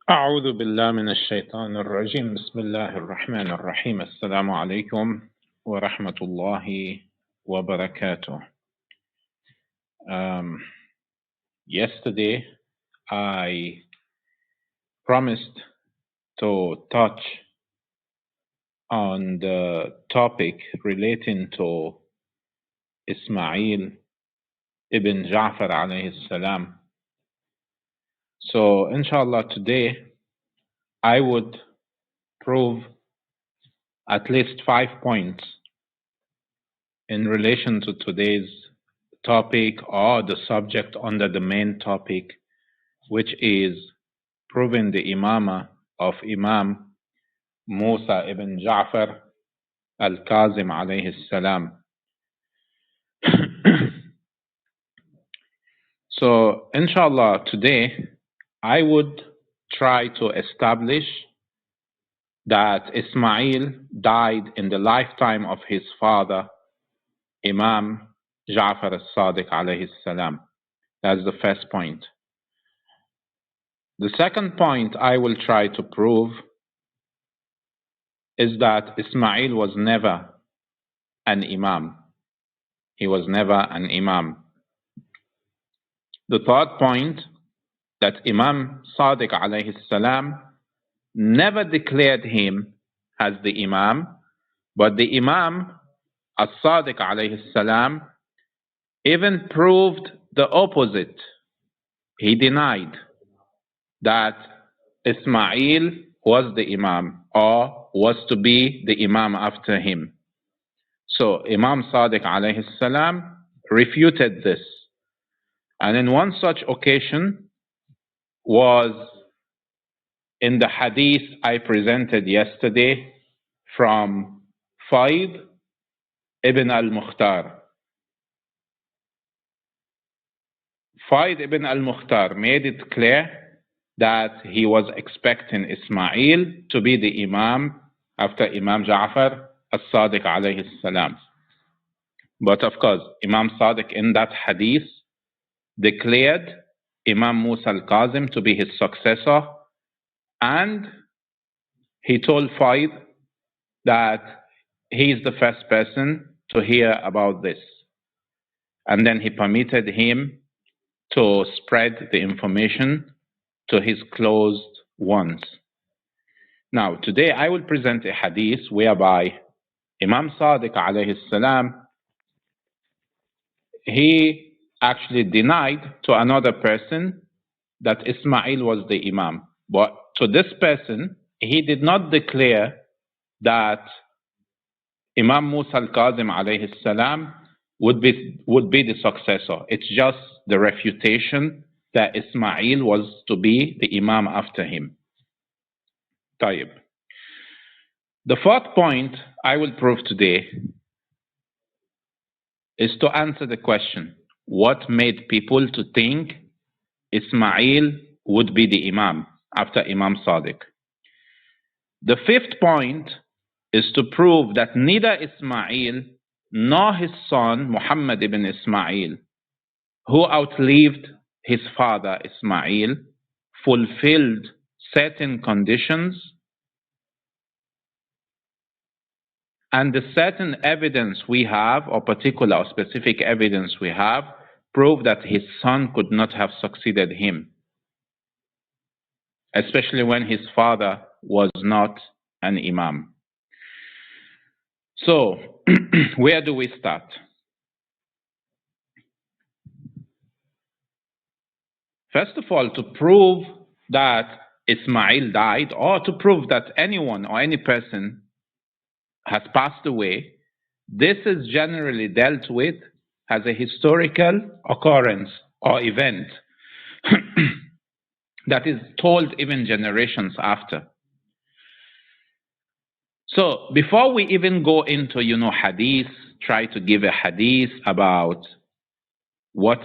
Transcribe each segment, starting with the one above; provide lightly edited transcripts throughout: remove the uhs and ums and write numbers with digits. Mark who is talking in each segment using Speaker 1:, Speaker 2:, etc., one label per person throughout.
Speaker 1: أعوذ بالله من الشيطان الرجيم بسم الله الرحمن الرحيم السلام عليكم ورحمة الله وبركاته. Yesterday I promised to touch on the topic relating to Ismaeel ibn Ja'far alayhi salam. So inshallah today I would prove at least 5 points in relation to today's topic or the subject under the main topic, which is proving the Imamah of Imam Musa ibn Ja'far al-Kazem alayhi salam. So inshallah today I would try to establish that Ismaeel died in the lifetime of his father Imam Ja'far al-Sadiq alayhi salam. That's the first point. The second point I will try to prove is that Ismaeel was never an Imam. He was never an Imam. The third point, that Imam Sadiq alayhi salam never declared him as the Imam, but the Imam as-Sadiq alayhi salam even proved the opposite. He denied that Ismaeel was the Imam or was to be the Imam after him. So Imam Sadiq alayhi salam refuted this. And in one such occasion was in the hadith I presented yesterday from Sayyid ibn al-Mukhtar. Sayyid ibn al-Mukhtar made it clear that he was expecting Ismaeel to be the Imam after Imam Ja'far as-Sadiq alayhi salam. But of course, Imam Sadiq in that hadith declared Imam Musa al-Kazem to be his successor, and he told Sayyid that he is the first person to hear about this. And then he permitted him to spread the information to his closed ones. Now, today I will present a hadith whereby Imam Sadiq alayhi salam, he actually denied to another person that Ismaeel was the Imam. But to this person, he did not declare that Imam Musa al-Kazem alayhi salam would be the successor. It's just the refutation that Ismaeel was to be the Imam after him. Tayyib. The fourth point I will prove today is to answer the question, what made people to think Ismaeel would be the Imam after Imam Sadiq? The fifth point is to prove that neither Ismaeel nor his son Muhammad ibn Ismaeel, who outlived his father Ismaeel, fulfilled certain conditions, and the certain evidence we have, or particular or specific evidence we have, prove that his son could not have succeeded him, especially when his father was not an Imam. So, where do we start? First of all, to prove that Ismaeel died, or to prove that anyone or any person has passed away, this is generally dealt with as a historical occurrence or event that is told even generations after. So before we even go into, hadith, try to give a hadith about what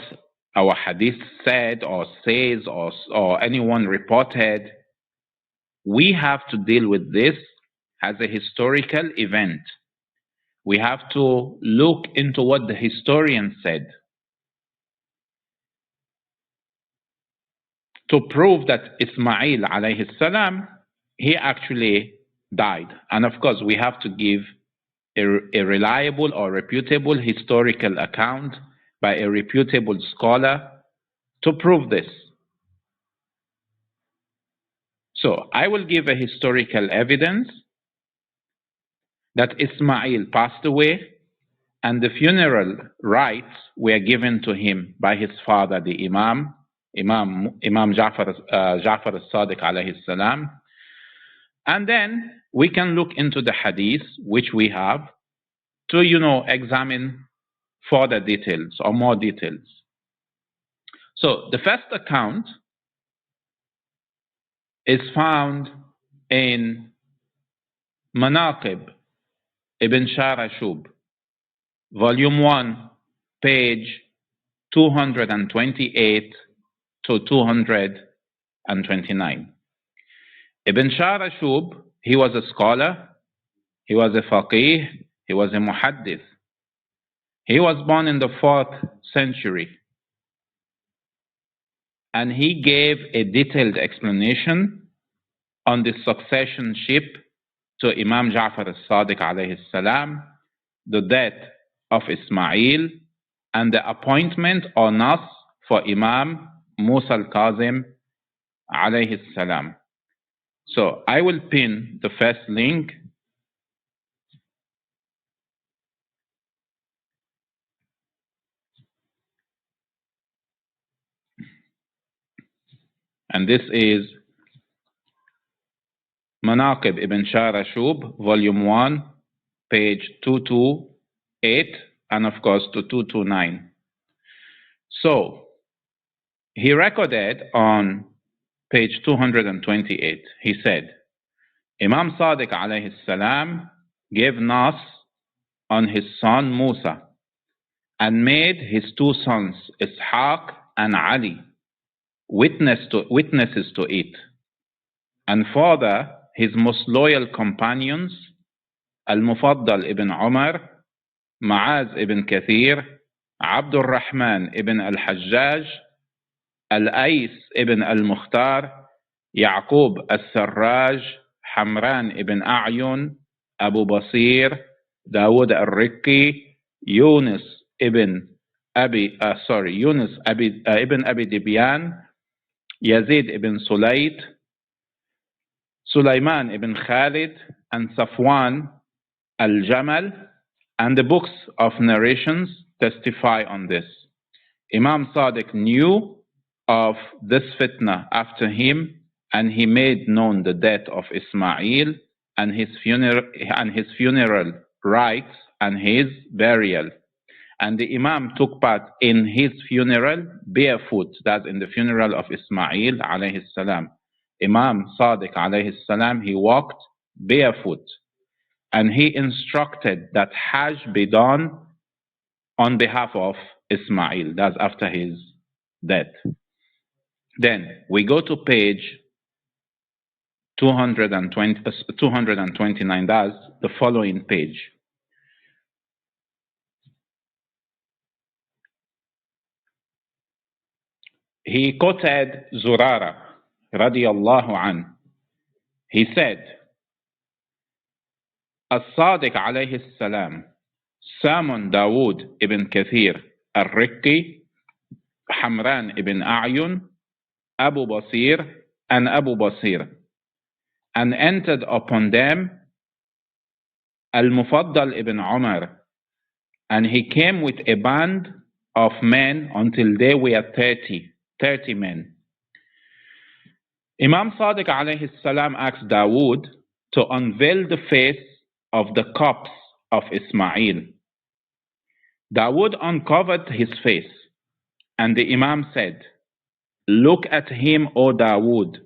Speaker 1: our hadith said or says or anyone reported, we have to deal with this as a historical event. We have to look into what the historian said. to prove that Ismail alayhi salam, he actually died. And of course, we have to give a reliable or reputable historical account by a reputable scholar to prove this. So I will give a historical evidence that Ismail passed away and the funeral rites were given to him by his father, the Imam Ja'far al-Sadiq alayhi salam. And then we can look into the hadith, which we have, to, examine further details or more details. So the first account is found in Manaqib Ibn Sharashub, Volume 1, page 228 to 229. Ibn Sharashub, he was a scholar, he was a faqih, he was a muhaddith. He was born in the 4th century. And he gave a detailed explanation on the successionship to Imam Ja'far al-Sadiq alayhi salam, the death of Ismaeel, and the appointment or nas for Imam Musa al-Kazem alayhi salam. So I will pin the first link. And this is Manaqib Ibn Sharashub, Volume 1, page 228, and of course to 229. So, he recorded on page 228, he said, Imam Sadiq alayhi salam gave nas on his son Musa and made his 2 sons Ishaq and Ali witnesses to it, and further his most loyal companions Al-Mufaddal ibn Umar, Ma'az ibn Kathir, Abdul Rahman ibn al-Hajjaj, Al-Ais ibn al-Mukhtar, Yaqub al-Sarraj, Hamran ibn A'yun, Abu Basir, Dawood al-Rikki, Yunus ibn Abi Dibyan, Yazid ibn Sulayt, Sulaiman ibn Khalid, and Safwan al-Jamal, and the books of narrations testify on this. Imam Sadiq knew of this fitna after him, and he made known the death of Ismail and his funeral rites and his burial. And the Imam took part in his funeral barefoot, that's in the funeral of Ismail alayhi salam. Imam Sadiq alayhi salam, he walked barefoot, and he instructed that Hajj be done on behalf of Ismail, that's after his death. Then we go to page 229, that's the following page. He quoted Zurara radiyallahu an. He said, As-Sadiq alayhi salam summoned Dawood ibn Kathir al-Rikki, Hamran ibn A'yun, Abu Basir, and Abu Basir, and entered upon them Al-Mufaddal ibn Umar, and he came with a band of men until they were 30 men. Imam Sadiq alayhi salam asked Dawood to unveil the face of the corpse of Ismail. Dawood uncovered his face, and the Imam said, Look at him, O Dawood,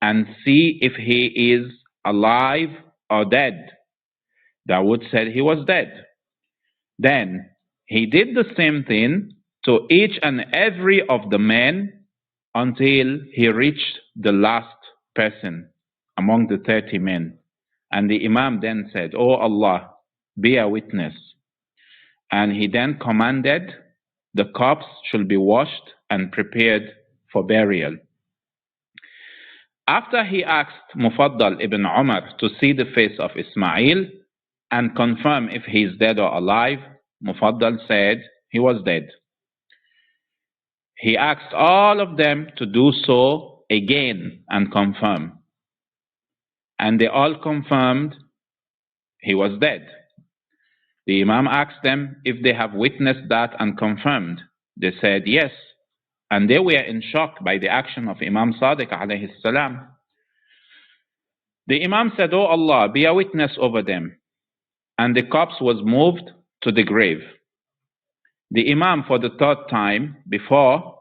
Speaker 1: and see if he is alive or dead. Dawood said he was dead. Then he did the same thing to each and every of the men until he reached the last person among the 30 men. And the Imam then said, O Allah, be a witness. And he then commanded the corpse should be washed and prepared for burial. After he asked Mufaddal ibn Umar to see the face of Ismaeel and confirm if he is dead or alive, Mufaddal said he was dead. He asked all of them to do so again and confirm. And they all confirmed he was dead. The Imam asked them if they have witnessed that and confirmed. They said yes. And they were in shock by the action of Imam Sadiq alayhi salam. The Imam said, "Oh Allah, be a witness over them." And the corpse was moved to the grave. The Imam, for the third time, before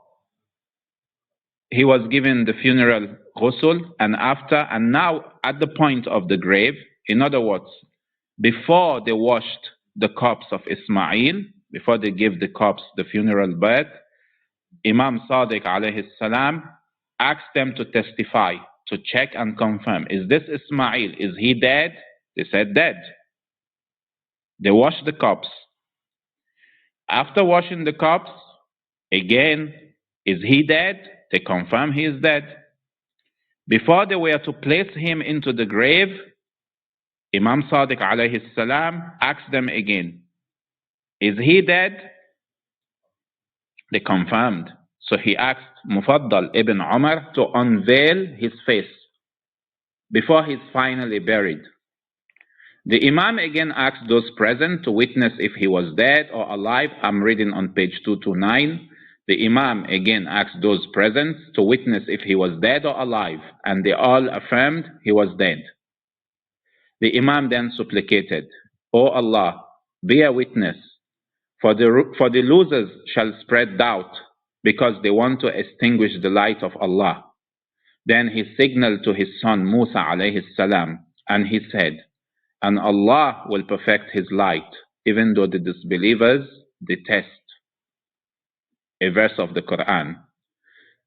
Speaker 1: he was given the funeral ghusl, and after, and now at the point of the grave, in other words, before they washed the corpse of Ismaeel, before they gave the corpse the funeral bath, Imam Sadiq alayhi salam asked them to testify, to check and confirm, is this Ismaeel? Is he dead? They said dead. They washed the corpse. After washing the corpse, again, is he dead? They confirm he is dead. Before they were to place him into the grave, Imam Sadiq alayhi salam asked them again, is he dead? They confirmed. So he asked Mufaddal ibn Umar to unveil his face before he is finally buried. The Imam again asked those present to witness if he was dead or alive. I'm reading on page 229. The Imam again asked those present to witness if he was dead or alive, and they all affirmed he was dead. The Imam then supplicated, "O Allah, be a witness, for the losers shall spread doubt, because they want to extinguish the light of Allah." Then he signaled to his son Musa alayhi salam, and he said, "And Allah will perfect his light, even though the disbelievers detest." A verse of the Quran.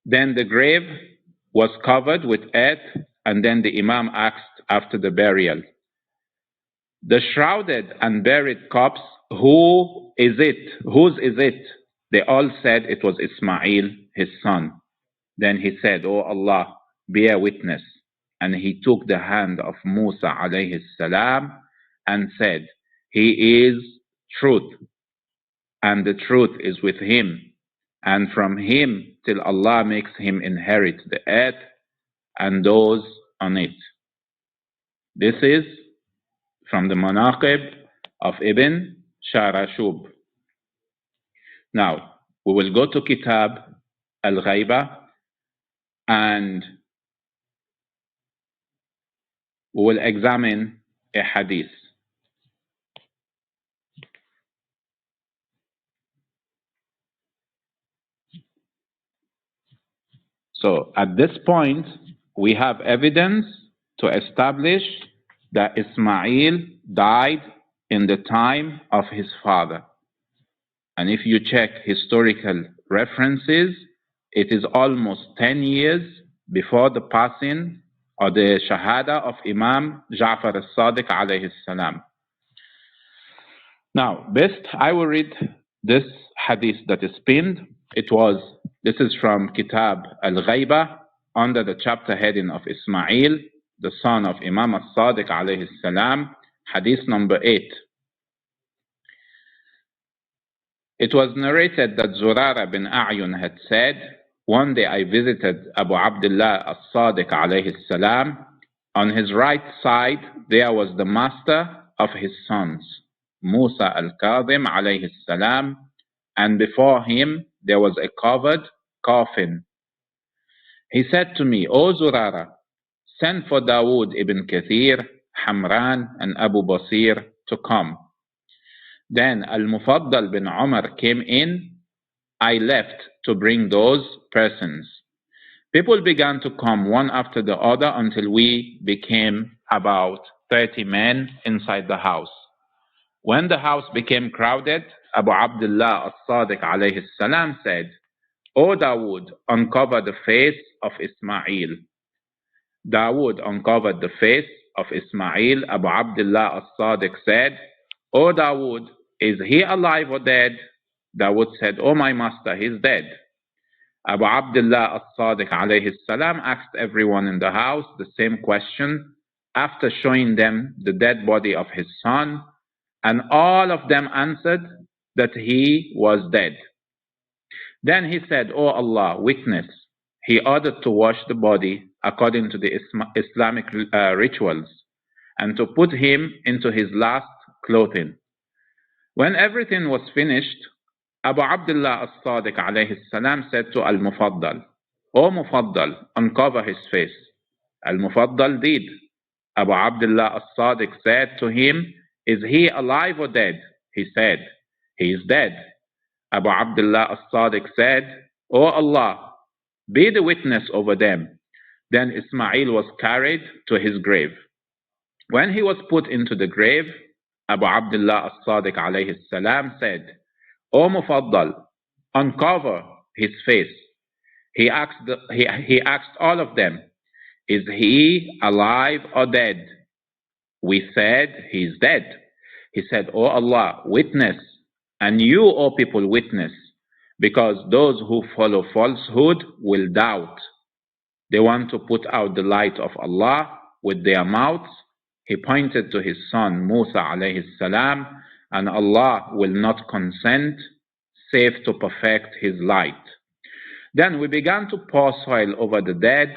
Speaker 1: Then the grave was covered with earth, and then the Imam asked after the burial, the shrouded and buried corpse, who is it? Whose is it? They all said it was Ismaeel, his son. Then he said, "O Allah, be a witness." And he took the hand of Musa alayhi salam and said, "He is truth, and the truth is with him, and from him till Allah makes him inherit the earth and those on it." This is from the Manaqib of Ibn Sharashub. Now, we will go to Kitab Al-Ghaiba, and we will examine a hadith. So at this point, we have evidence to establish that Ismaeel died in the time of his father. And if you check historical references, it is almost 10 years before the passing or the Shahada of Imam Ja'far al-Sadiq alayhi salam. Now, best I will read this hadith that is pinned. This is from Kitab Al-Ghaiba under the chapter heading of Ismaeel, the son of Imam al-Sadiq alayhi salam, hadith number 8. It was narrated that Zurara bin A'yun had said, "One day I visited Abu Abdullah al-Sadiq alayhi salam. On his right side there was the master of his sons, Musa al-Kazem alayhi salam, and before him there was a covered coffin. He said to me, 'O Zurara, send for Dawood ibn Kathir, Hamran, and Abu Basir to come.' Then Al-Mufaddal bin Umar came in. I left to bring those persons. People began to come one after the other until we became about 30 men inside the house. When the house became crowded, Abu Abdullah al-Sadiq alayhi salam said, 'O Dawood, uncover the face of Ismaeel.' Dawood uncovered the face of Ismaeel. Abu Abdullah al-Sadiq said, 'O Dawood, is he alive or dead?' Dawood said, 'O my master, he is dead.' Abu Abdullah as-Sadiq alayhi salam asked everyone in the house the same question after showing them the dead body of his son, and all of them answered that he was dead. Then he said, "O Allah, witness." He ordered to wash the body according to the Islamic rituals and to put him into his last clothing. When everything was finished, Abu Abdullah as-Sadiq alayhi salam said to Al-Mufaddal, "O Mufaddal, uncover his face." Al-Mufaddal did. Abu Abdullah as-Sadiq said to him, "Is he alive or dead?" He said, "He is dead." Abu Abdullah as-Sadiq said, "O Allah, be the witness over them." Then Ismaeel was carried to his grave. When he was put into the grave, Abu Abdullah as-Sadiq alayhi salam said, "O Mufaddal, uncover his face." He asked all of them, "Is he alive or dead?" We said, "He is dead." He said, "O Allah, witness, and you, O people, witness, because those who follow falsehood will doubt. They want to put out the light of Allah with their mouths." He pointed to his son Musa alayhi salam, and Allah will not consent save to perfect his light. Then we began to pour soil over the dead.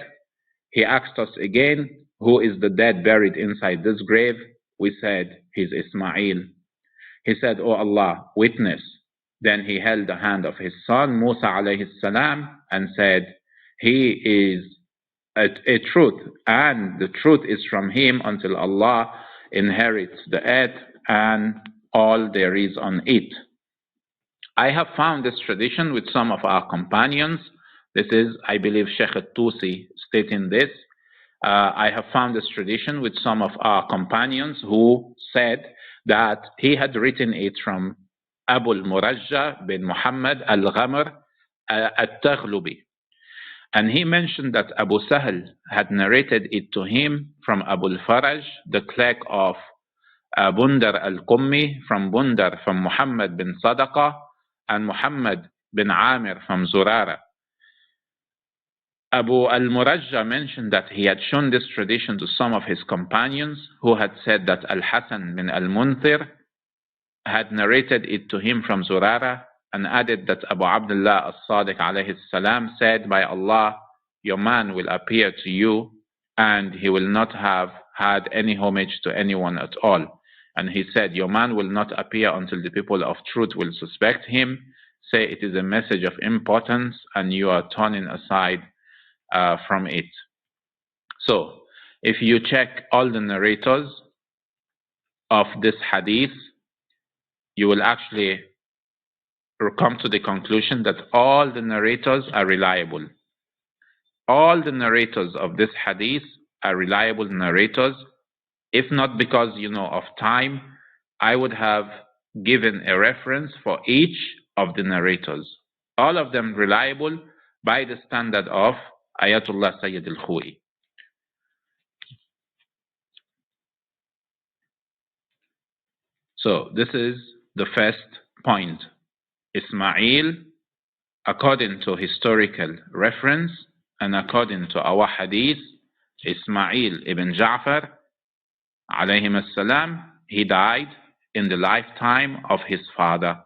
Speaker 1: He asked us again, "Who is the dead buried inside this grave?" We said, "He's Ismaeel." He said, "O Allah, witness." Then he held the hand of his son Musa alayhi salam and said, "He is a truth, and the truth is from him until Allah inherits the earth and all there is on it." I have found this tradition with some of our companions. This is, I believe, Sheikh Tusi stating this. I have found this tradition with some of our companions who said that he had written it from Abu al-Murajja bin Muhammad al-Ghamr al-Taghlubi. And he mentioned that Abu Sahl had narrated it to him from Abu al-Faraj, the clerk of Bundar al-Qummi, from Bundar from Muhammad bin Sadaqah, and Muhammad bin Amir from Zurara. Abu al-Murajja mentioned that he had shown this tradition to some of his companions who had said that Al-Hasan bin al-Munthir had narrated it to him from Zurara, and added that Abu Abdullah as-Sadiq alayhi salam said, "By Allah, your man will appear to you, and he will not have had any homage to anyone at all." And he said, "Your man will not appear until the people of truth will suspect him, say it is a message of importance, and you are turning aside from it." So, if you check all the narrators of this hadith, you will actually come to the conclusion that all the narrators are reliable. All the narrators of this hadith are reliable narrators. If not because, of time, I would have given a reference for each of the narrators. All of them reliable by the standard of Ayatollah Sayyid al-Khou'i. So this is the first point. Ismaeel, according to historical reference and according to our hadith, Ismaeel ibn Ja'far alayhim as-salam, he died in the lifetime of his father.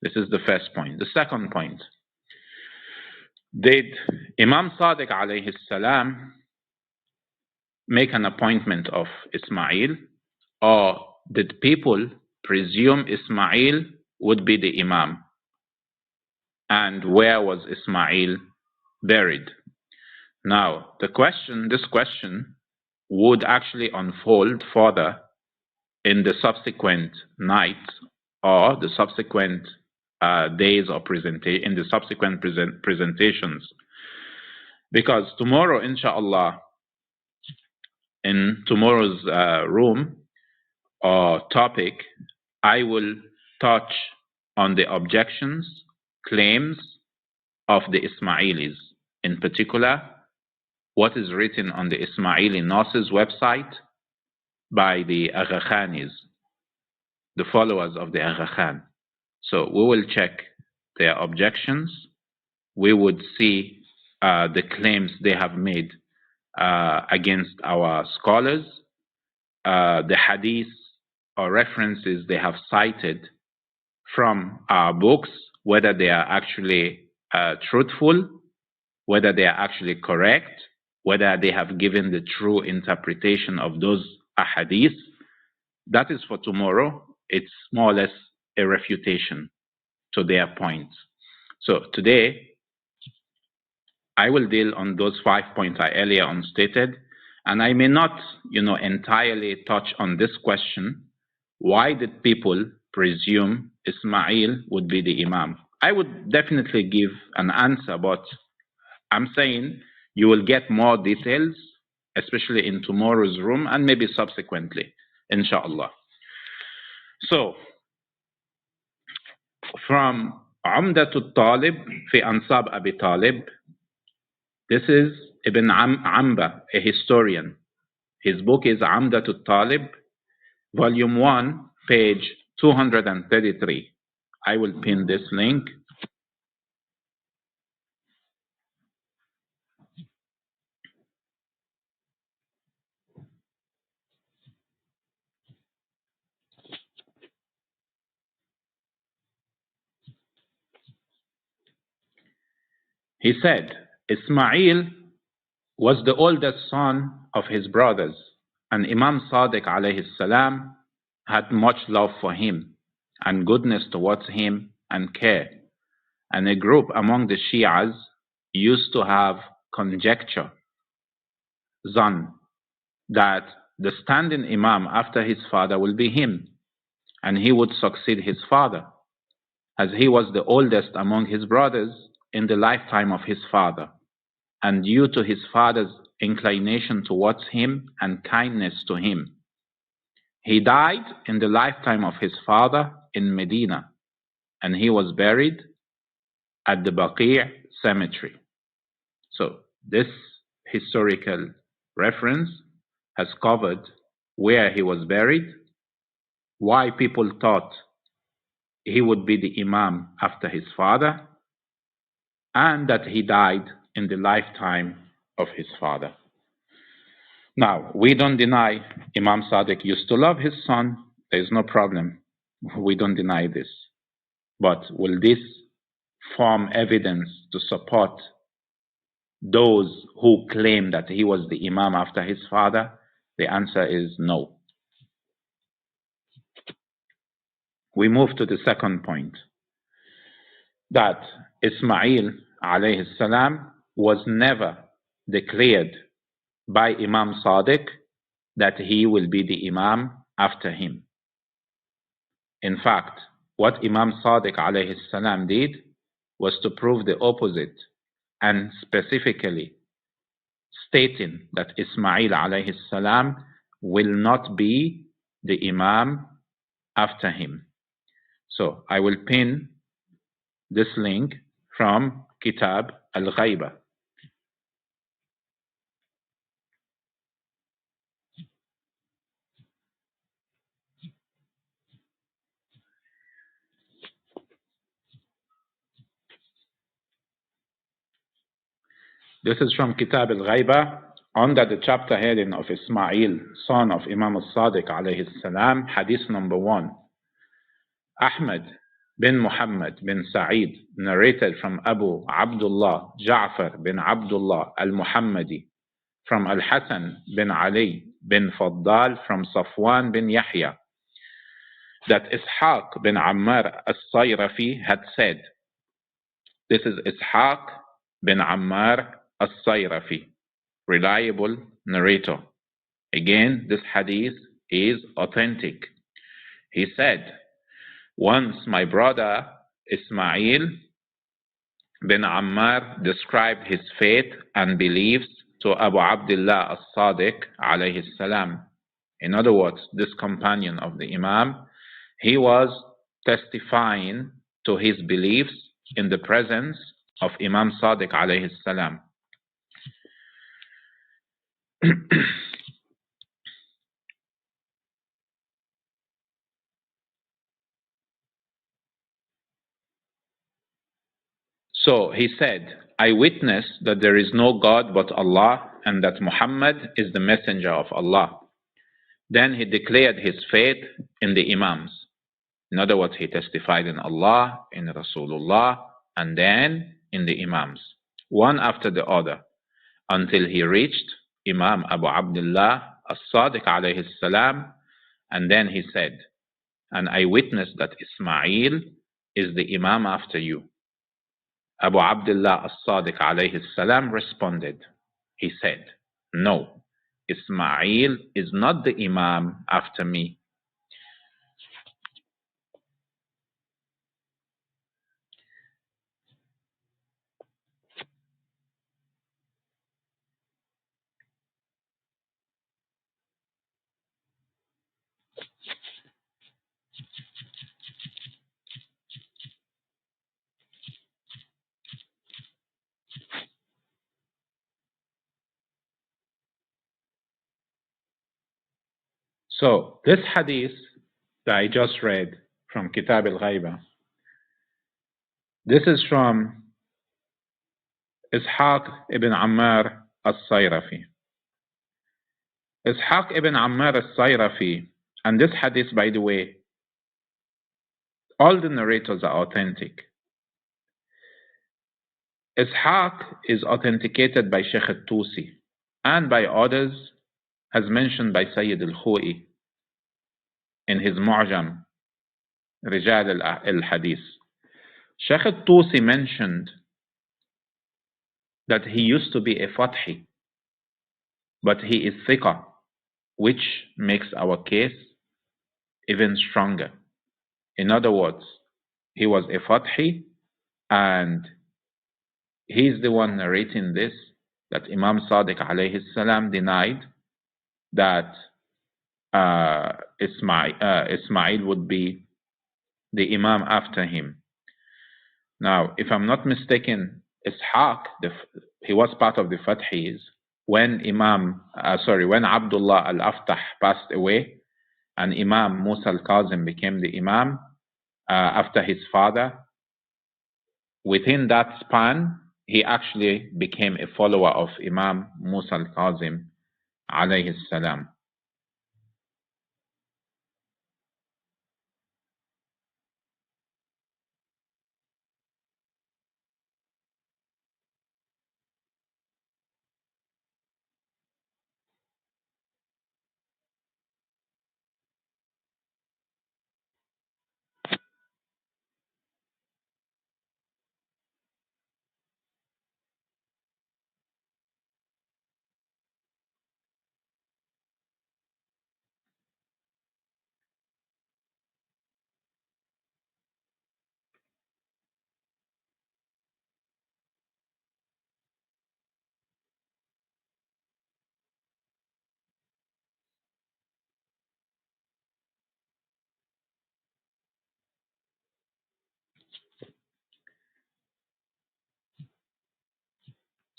Speaker 1: This is the first point. The second point, did Imam Sadiq alayhi salam make an appointment of Ismaeel, or did people presume Ismaeel would be the Imam? And where was Ismaeel buried? Now, this question would actually unfold further in the subsequent nights or the subsequent days of in the subsequent presentations. Because tomorrow, inshallah, in tomorrow's room or topic, I will touch on the objections, claims of the Ismailis. In particular, what is written on the Ismaili Nas's website by the Agha Khanis, the followers of the Agha Khan. So we will check their objections we would see the claims they have made against our scholars, the hadith or references they have cited from our books, whether they are actually truthful, whether they are actually correct, whether they have given the true interpretation of those ahadith. That is for tomorrow. It's more or less a refutation to their points. So today, I will deal on those 5 points I earlier on stated, and I may not, entirely touch on this question. Why did people presume Ismaeel would be the Imam? I would definitely give an answer, but I'm saying you will get more details, especially in tomorrow's room and maybe subsequently, inshallah. So, from Umdatul Talib fi Ansab Abi Talib, this is Ibn Amba, a historian. His book is Umdatul Talib, volume 1, page 233. I will pin this link. He said, Ismaeel was the oldest son of his brothers, and Imam Sadiq alayhi salam had much love for him and goodness towards him and care. And a group among the Shias used to have conjecture, zan, that the standing Imam after his father will be him, and he would succeed his father, as he was the oldest among his brothers in the lifetime of his father, and due to his father's inclination towards him and kindness to him. He died in the lifetime of his father in Medina, and he was buried at the Baqi' cemetery. So this historical reference has covered where he was buried, why people thought he would be the Imam after his father, and that he died in the lifetime of his father. Now, we don't deny Imam Sadiq used to love his son. There is no problem. We don't deny this. But will this form evidence to support those who claim that he was the Imam after his father? The answer is no. We move to the second point, that Ismaeel alayhi salam was never declared by Imam Sadiq that he will be the Imam after him. In fact, what Imam Sadiq alayhi salam did was to prove the opposite, and specifically stating that Ismaeel alayhi salam will not be the Imam after him. So I will pin this link from Kitab Al-Ghaiba. This is from Kitab Al-Ghaiba under the chapter heading of Ismaeel, son of Imam al-Sadiq alayhi salam, hadith number 1. Ahmad bin Muhammad bin Sa'id narrated from Abu Abdullah Ja'far bin Abdullah al-Muhammadi, from Al-Hasan bin Ali bin Faddal, from Safwan bin Yahya, that Ishaq bin Ammar al-Sayrafi had said. This is Ishaq bin Ammar al-Sayrafi, reliable narrator. Again, this hadith is authentic. He said, once my brother Ismaeel bin Ammar described his faith and beliefs to Abu Abdullah al-Sadiq alayhi salam. In other words, this companion of the Imam, he was testifying to his beliefs in the presence of Imam Sadiq alayhi salam. So he said, I witness that there is no God but Allah and that Muhammad is the messenger of Allah. Then he declared his faith in the Imams. In other words, he testified in Allah, in Rasulullah, and then in the Imams, one after the other, until he reached Imam Abu Abdullah as-Sadiq alayhi salam, and then he said, and I witness that Ismaeel is the Imam after you. Abu Abdullah as-Sadiq alayhi salam responded. He said, no, Ismaeel is not the Imam after me. So this hadith that I just read from Kitab al-Ghaiba, this is from Ishaq ibn Ammar al-Sayrafi. Ishaq ibn Ammar al-Sayrafi, and this hadith, by the way, all the narrators are authentic. Ishaq is authenticated by Sheikh al-Tusi and by others, as mentioned by Sayyid al-Khoi in his Mu'jam, Rijal al-Hadith. Sheikh al-Tusi mentioned that he used to be a Fathi, but he is thiqa, which makes our case even stronger. In other words, he was a Fathi, and he's the one narrating this, that Imam Sadiq alayhi salam denied that Ismaeel would be the Imam after him. Now, if I'm not mistaken, Ishaq, he was part of the Fathis when when Abdullah al-Aftah passed away, and Imam Musa al-Kazem became the Imam after his father. Within that span, he actually became a follower of Imam Musa al-Kazem alayhi salam.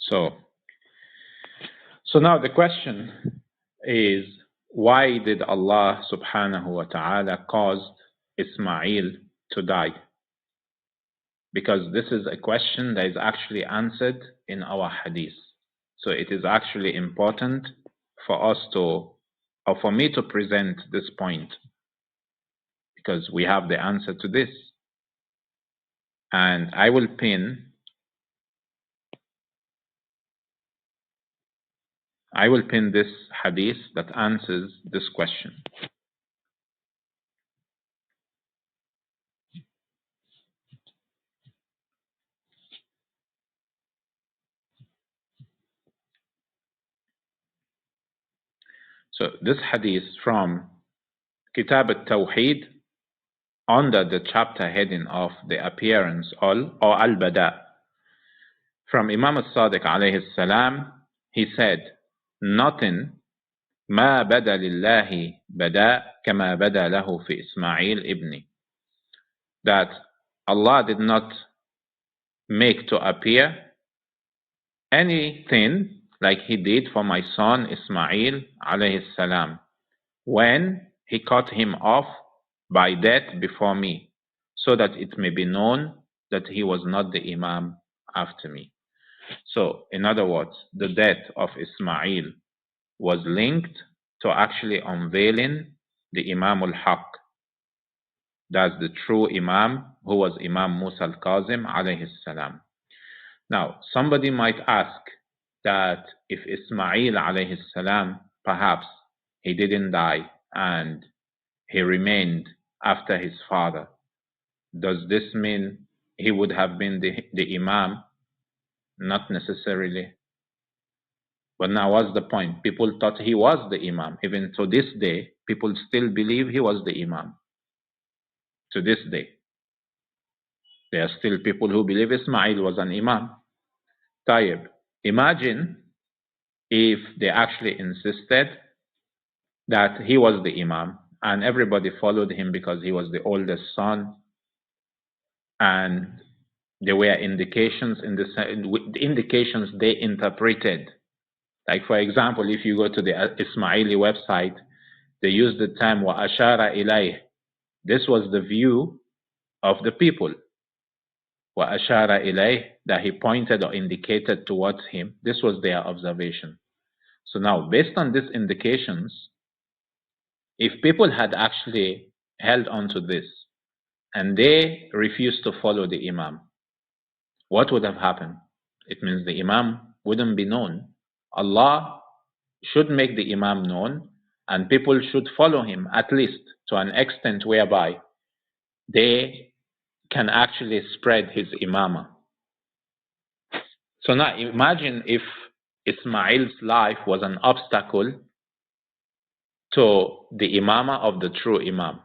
Speaker 1: So now the question is, why did Allah subhanahu wa ta'ala cause Ismaeel to die? Because this is a question that is actually answered in our hadith. So it is actually important for us to, or for me to present this point, because we have the answer to this. And I will pin this hadith that answers this question. So this hadith from Kitab al-Tawheed, under the chapter heading of the appearance or al-Bada, from Imam al-Sadiq alayhi salam, he said, nothing ما بدا لله بدا كما بدا له في إسماعيل ابني, that Allah did not make to appear anything like he did for my son Ismaeel alayhi salam, when he cut him off by death before me, so that it may be known that he was not the Imam after me. So, in other words, the death of Ismaeel was linked to actually unveiling the Imam al-Haq. That's the true Imam, who was Imam Musa al-Kazem alayhi salam. Now, somebody might ask that if Ismaeel alayhi salam, perhaps he didn't die and he remained after his father, does this mean he would have been the Imam? Not necessarily. But now what's the point? People thought he was the Imam. Even to this day, people still believe he was the Imam. To this day. There are still people who believe Ismaeel was an Imam. Tayyib. Imagine if they actually insisted that he was the Imam and everybody followed him because he was the oldest son, and there were indications indications they interpreted. Like, for example, if you go to the Ismaili website, they use the term وَأَشَارَ إِلَيْهِ. This was the view of the people. وَأَشَارَ إِلَيْهِ, that he pointed or indicated towards him. This was their observation. So now, based on these indications, if people had actually held on to this and they refused to follow the Imam, what would have happened? It means the Imam wouldn't be known. Allah should make the Imam known, and people should follow him, at least to an extent whereby they can actually spread his Imamah. So now imagine if Ismail's life was an obstacle to the Imamah of the true Imam.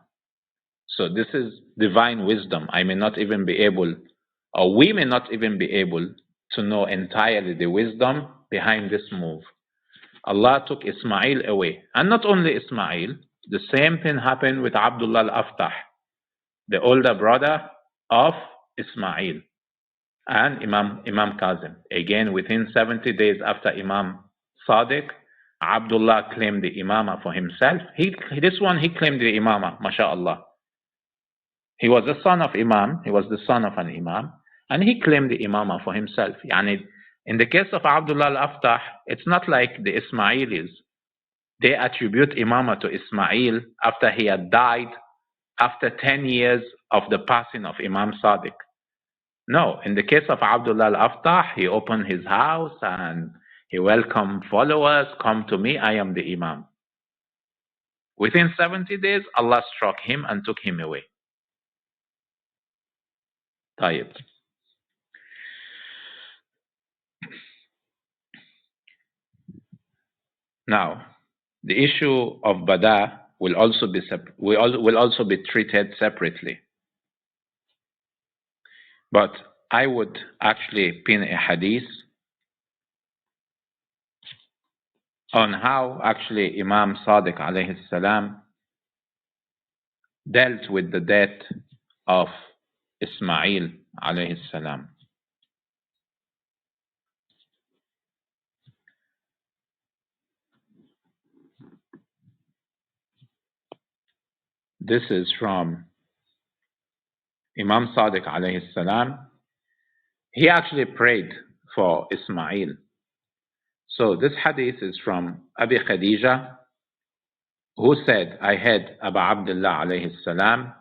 Speaker 1: So this is divine wisdom. I may not even be able, or we may not even be able to know entirely the wisdom behind this move. Allah took Ismaeel away. And not only Ismaeel, the same thing happened with Abdullah al-Aftah, the older brother of Ismaeel, and Imam Kazem. Again, within 70 days after Imam Sadiq, Abdullah claimed the Imamah for himself. This one, he claimed the Imamah, mashallah. He was the son of Imam, he was the son of an Imam, and he claimed the Imamah for himself. Yani, in the case of Abdullah al-Aftah, it's not like the Ismailis. They attribute Imamah to Ismaeel after he had died, after 10 years of the passing of Imam Sadiq. No, in the case of Abdullah al-Aftah, he opened his house and he welcomed followers, come to me, I am the Imam. Within 70 days, Allah struck him and took him away. Tayyib. Now, the issue of Bada will also be treated separately. But I would actually pin a hadith on how actually Imam Sadiq alayhi salam dealt with the death of Ismaeel alayhi salam. This is from Imam Sadiq alayhi salam. He actually prayed for Ismaeel. So this hadith is from Abi Khadija, who said, I heard Abu Abdullah alayhi salam.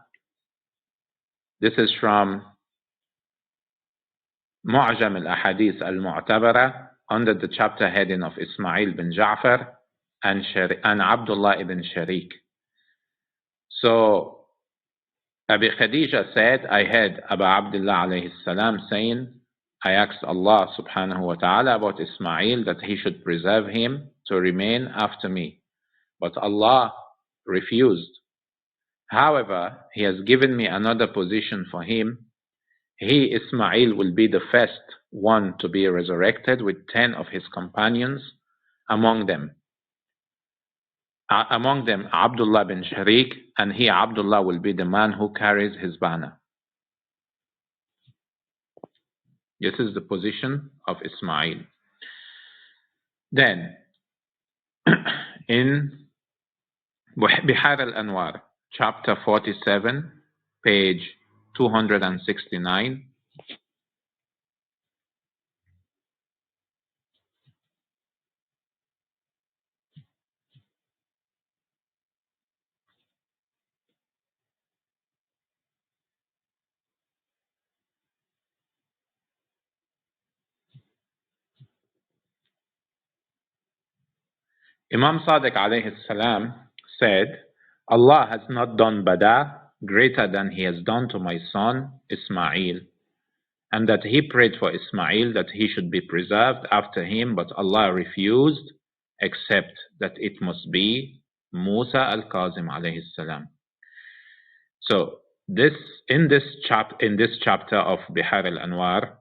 Speaker 1: This is from Mu'jam al-Ahadith al-Mu'tabara, under the chapter heading of Ismaeel bin Ja'far and Abdullah ibn Sharik. So Abi Khadija said, I heard Abu Abdullah alayhi salam saying, I asked Allah subhanahu wa ta'ala about Ismaeel, that he should preserve him to remain after me. But Allah refused. However, he has given me another position for him. He, Ismaeel, will be the first one to be resurrected with 10 of his companions, among them Abdullah bin Sharik, and he, Abdullah, will be the man who carries his banner. This is the position of Ismaeel. Then, in Bihar al-Anwar, chapter 47, page 269, Imam Sadiq alayhi salam said, Allah has not done bada greater than he has done to my son Ismaeel, and that he prayed for Ismaeel that he should be preserved after him, but Allah refused, except that it must be Musa al-Kazem alayhi salam. So in this chapter of Bihar al-Anwar,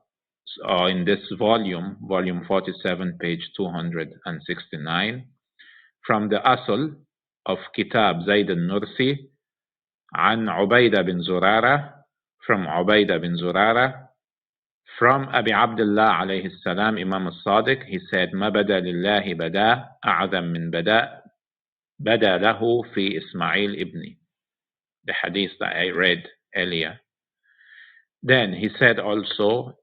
Speaker 1: or in this volume 47, page 269, from the Asl of Kitab Zayd al-Nursi, عن عبيدة bin Zurara, from Ubaydah bin Zurara, from Abi Abdullah alayhi salam, Imam al-Sadiq, he said, ما بدا لله بدا أعظم من بدا له في إسماعيل ابني. The hadith that I read earlier. Then he said also,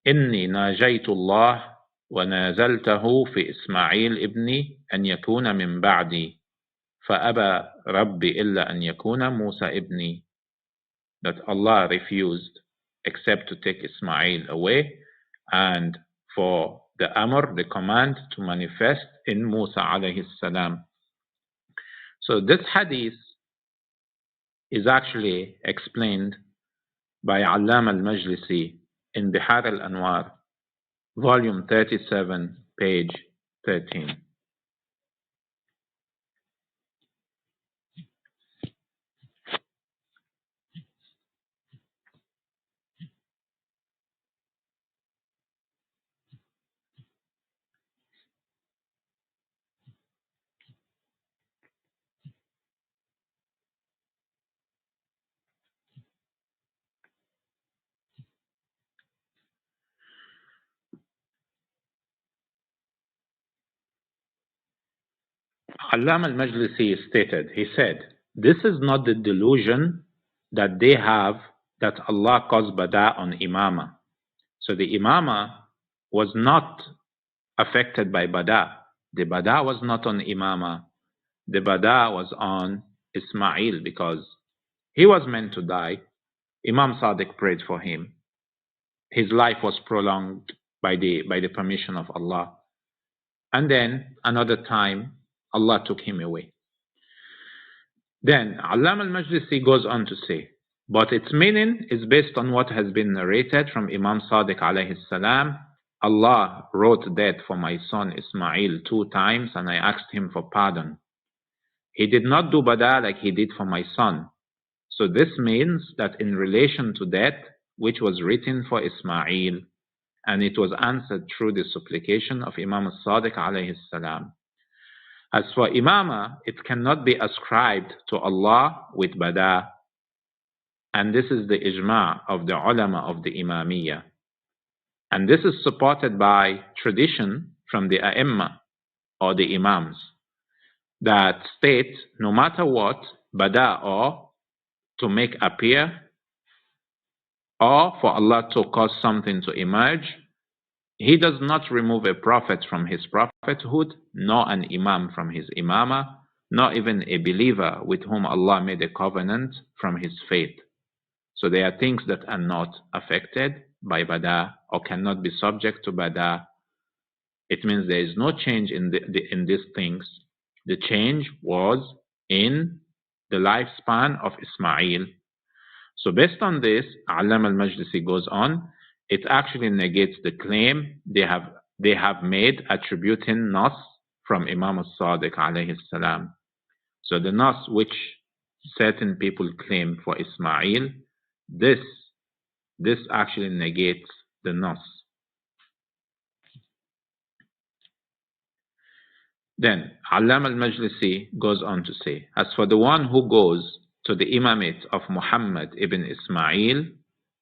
Speaker 1: إني ناجيت الله ونازلته في إسماعيل ابني أن يكون من بعدي فأبى ربي إلا أن يكون موسى ابني. That Allah refused except to take Ismail away, and for the Amr, the command, to manifest in Musa alayhi salam. So this hadith is actually explained by Allama al-Majlisi in Bihar al-Anwar, volume 37, page 13. Allama al-Majlisi stated, he said, this is not the delusion that they have that Allah caused bada on Imamah. So the Imamah was not affected by bada. The bada was not on Imamah. The bada was on Ismail because he was meant to die. Imam Sadiq prayed for him. His life was prolonged by the permission of Allah. And then another time, Allah took him away. Then Allama al-Majlisi goes on to say, but its meaning is based on what has been narrated from Imam Sadiq alayhi salam. Allah wrote death for my son Ismail 2 times, and I asked him for pardon. He did not do bada like he did for my son. So this means that in relation to death, which was written for Ismail, and it was answered through the supplication of Imam Sadiq alayhi salam. As for Imamah, it cannot be ascribed to Allah with bada, and this is the ijma' of the ulama of the Imamiyya. And this is supported by tradition from the A'immah, or the Imams, that state no matter what, bada, or to make appear, or for Allah to cause something to emerge, He does not remove a prophet from his prophethood, nor an imam from his imamah, nor even a believer with whom Allah made a covenant from his faith. So there are things that are not affected by bada or cannot be subject to bada. It means there is no change in these things. The change was in the lifespan of Ismail. So based on this, Allama al-Majlisi goes on, it actually negates the claim they have made attributing nas from Imam al-Sadiq alayhi salam. So the nas which certain people claim for Ismail, this actually negates the nas. Then Allama al-Majlisi goes on to say, as for the one who goes to the imamate of Muhammad ibn Ismail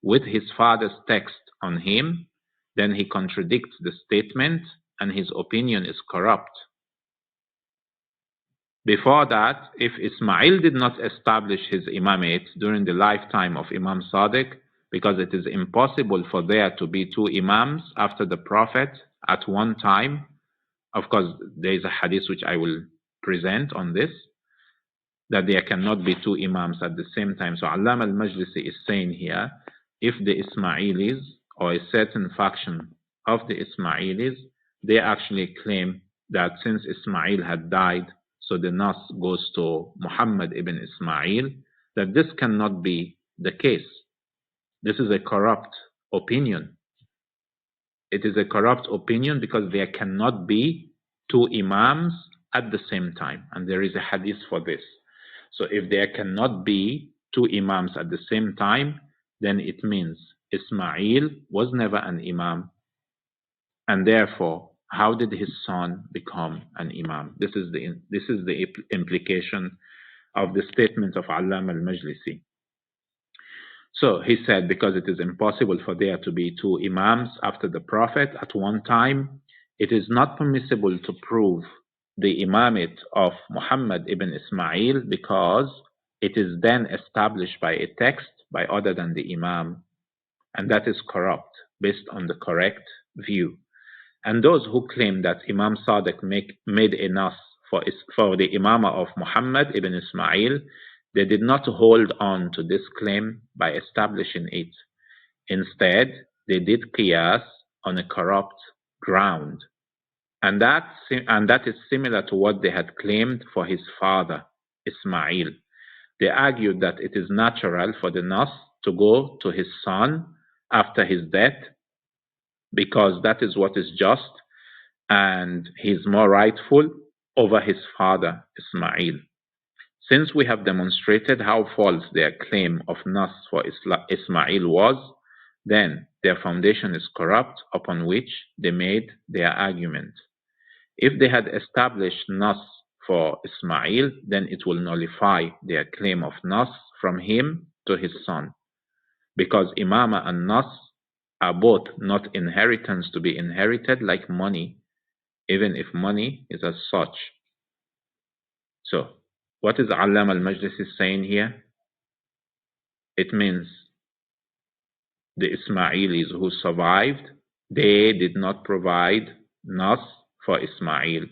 Speaker 1: with his father's text on him, then he contradicts the statement and his opinion is corrupt. Before that, if Ismail did not establish his imamate during the lifetime of Imam Sadiq, because it is impossible for there to be 2 imams after the Prophet at one time, of course there is a hadith which I will present on this, that there cannot be 2 imams at the same time. So Allama al-Majlisi is saying here, if the Ismailis or a certain faction of the Ismailis, they actually claim that since Ismaeel had died, so the nas goes to Muhammad ibn Ismaeel, that this cannot be the case. This is a corrupt opinion. It is a corrupt opinion because there cannot be two Imams at the same time. And there is a hadith for this. So if there cannot be two Imams at the same time, then it means Ismaeel was never an Imam. And therefore, how did his son become an Imam? This is the implication of the statement of Allam al-Majlisi. So he said, because it is impossible for there to be two Imams after the Prophet at one time, it is not permissible to prove the Imamate of Muhammad ibn Ismaeel because it is then established by a text by other than the Imam, and that is corrupt based on the correct view. And those who claim that Imam Sadiq made a nas for the Imamah of Muhammad ibn Ismaeel, they did not hold on to this claim by establishing it. Instead, they did qiyas on a corrupt ground. And that is similar to what they had claimed for his father, Ismaeel. They argued that it is natural for the nas to go to his son after his death because that is what is just and he is more rightful over his father, Ismaeel. Since we have demonstrated how false their claim of nas for Ismaeel was, then their foundation is corrupt upon which they made their argument. If they had established nas for Ismaeel, then it will nullify their claim of nas from him to his son, because Imamah and nas are both not inheritance to be inherited like money, even if money is as such. So, what is Allam al-Majlisi saying here? It means the Ismailis who survived, they did not provide nas for Ismaeel.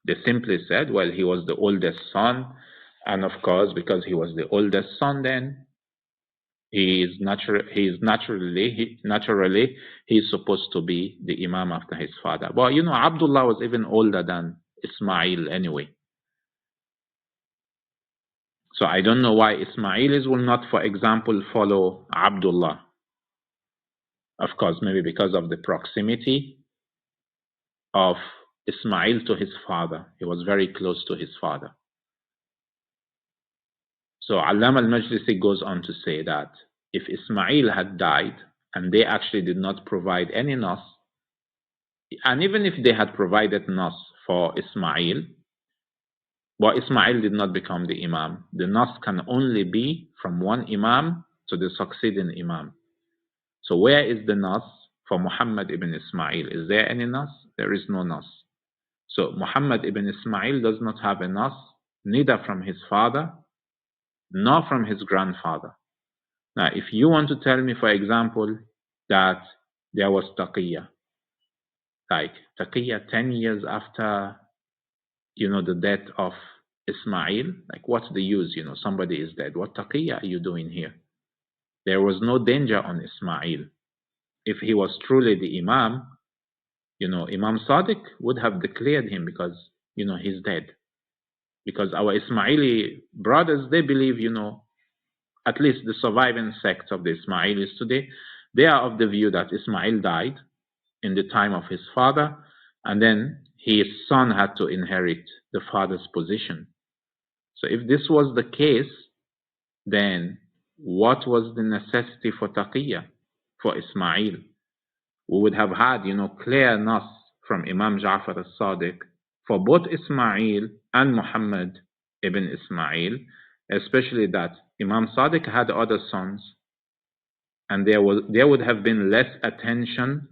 Speaker 1: They simply said, well, he was the oldest son, and of course, because he was the oldest son, then he is naturally supposed to be the Imam after his father. But you know, Abdullah was even older than Ismaeel anyway. So I don't know why Ismailis will not, for example, follow Abdullah. Of course, maybe because of the proximity of Ismaeel to his father. He was very close to his father. So Allam al-Majlisi goes on to say that if Ismaeel had died and they actually did not provide any nas, and even if they had provided nas for Ismaeel, but Ismaeel did not become the Imam, the nas can only be from one Imam to the succeeding Imam. So where is the nas for Muhammad ibn Ismaeel? Is there any nas? There is no nas. So Muhammad ibn Ismaeel does not have a nas, neither from his father, nor from his grandfather. Now, if you want to tell me, for example, that there was taqiyya, like taqiyya 10 years after, the death of Ismaeel, like what's the use? Somebody is dead. What taqiyya are you doing here? There was no danger on Ismaeel. If he was truly the Imam, Imam Sadiq would have declared him because, he's dead. Because our Ismaili brothers, they believe, at least the surviving sect of the Ismailis today, they are of the view that Ismaeel died in the time of his father, and then his son had to inherit the father's position. So if this was the case, then what was the necessity for taqiyya for Ismaeel? We would have had, clear nas from Imam Ja'far al-Sadiq for both Ismaeel and Muhammad ibn Ismaeel, especially that Imam Sadiq had other sons, and there would have been less attention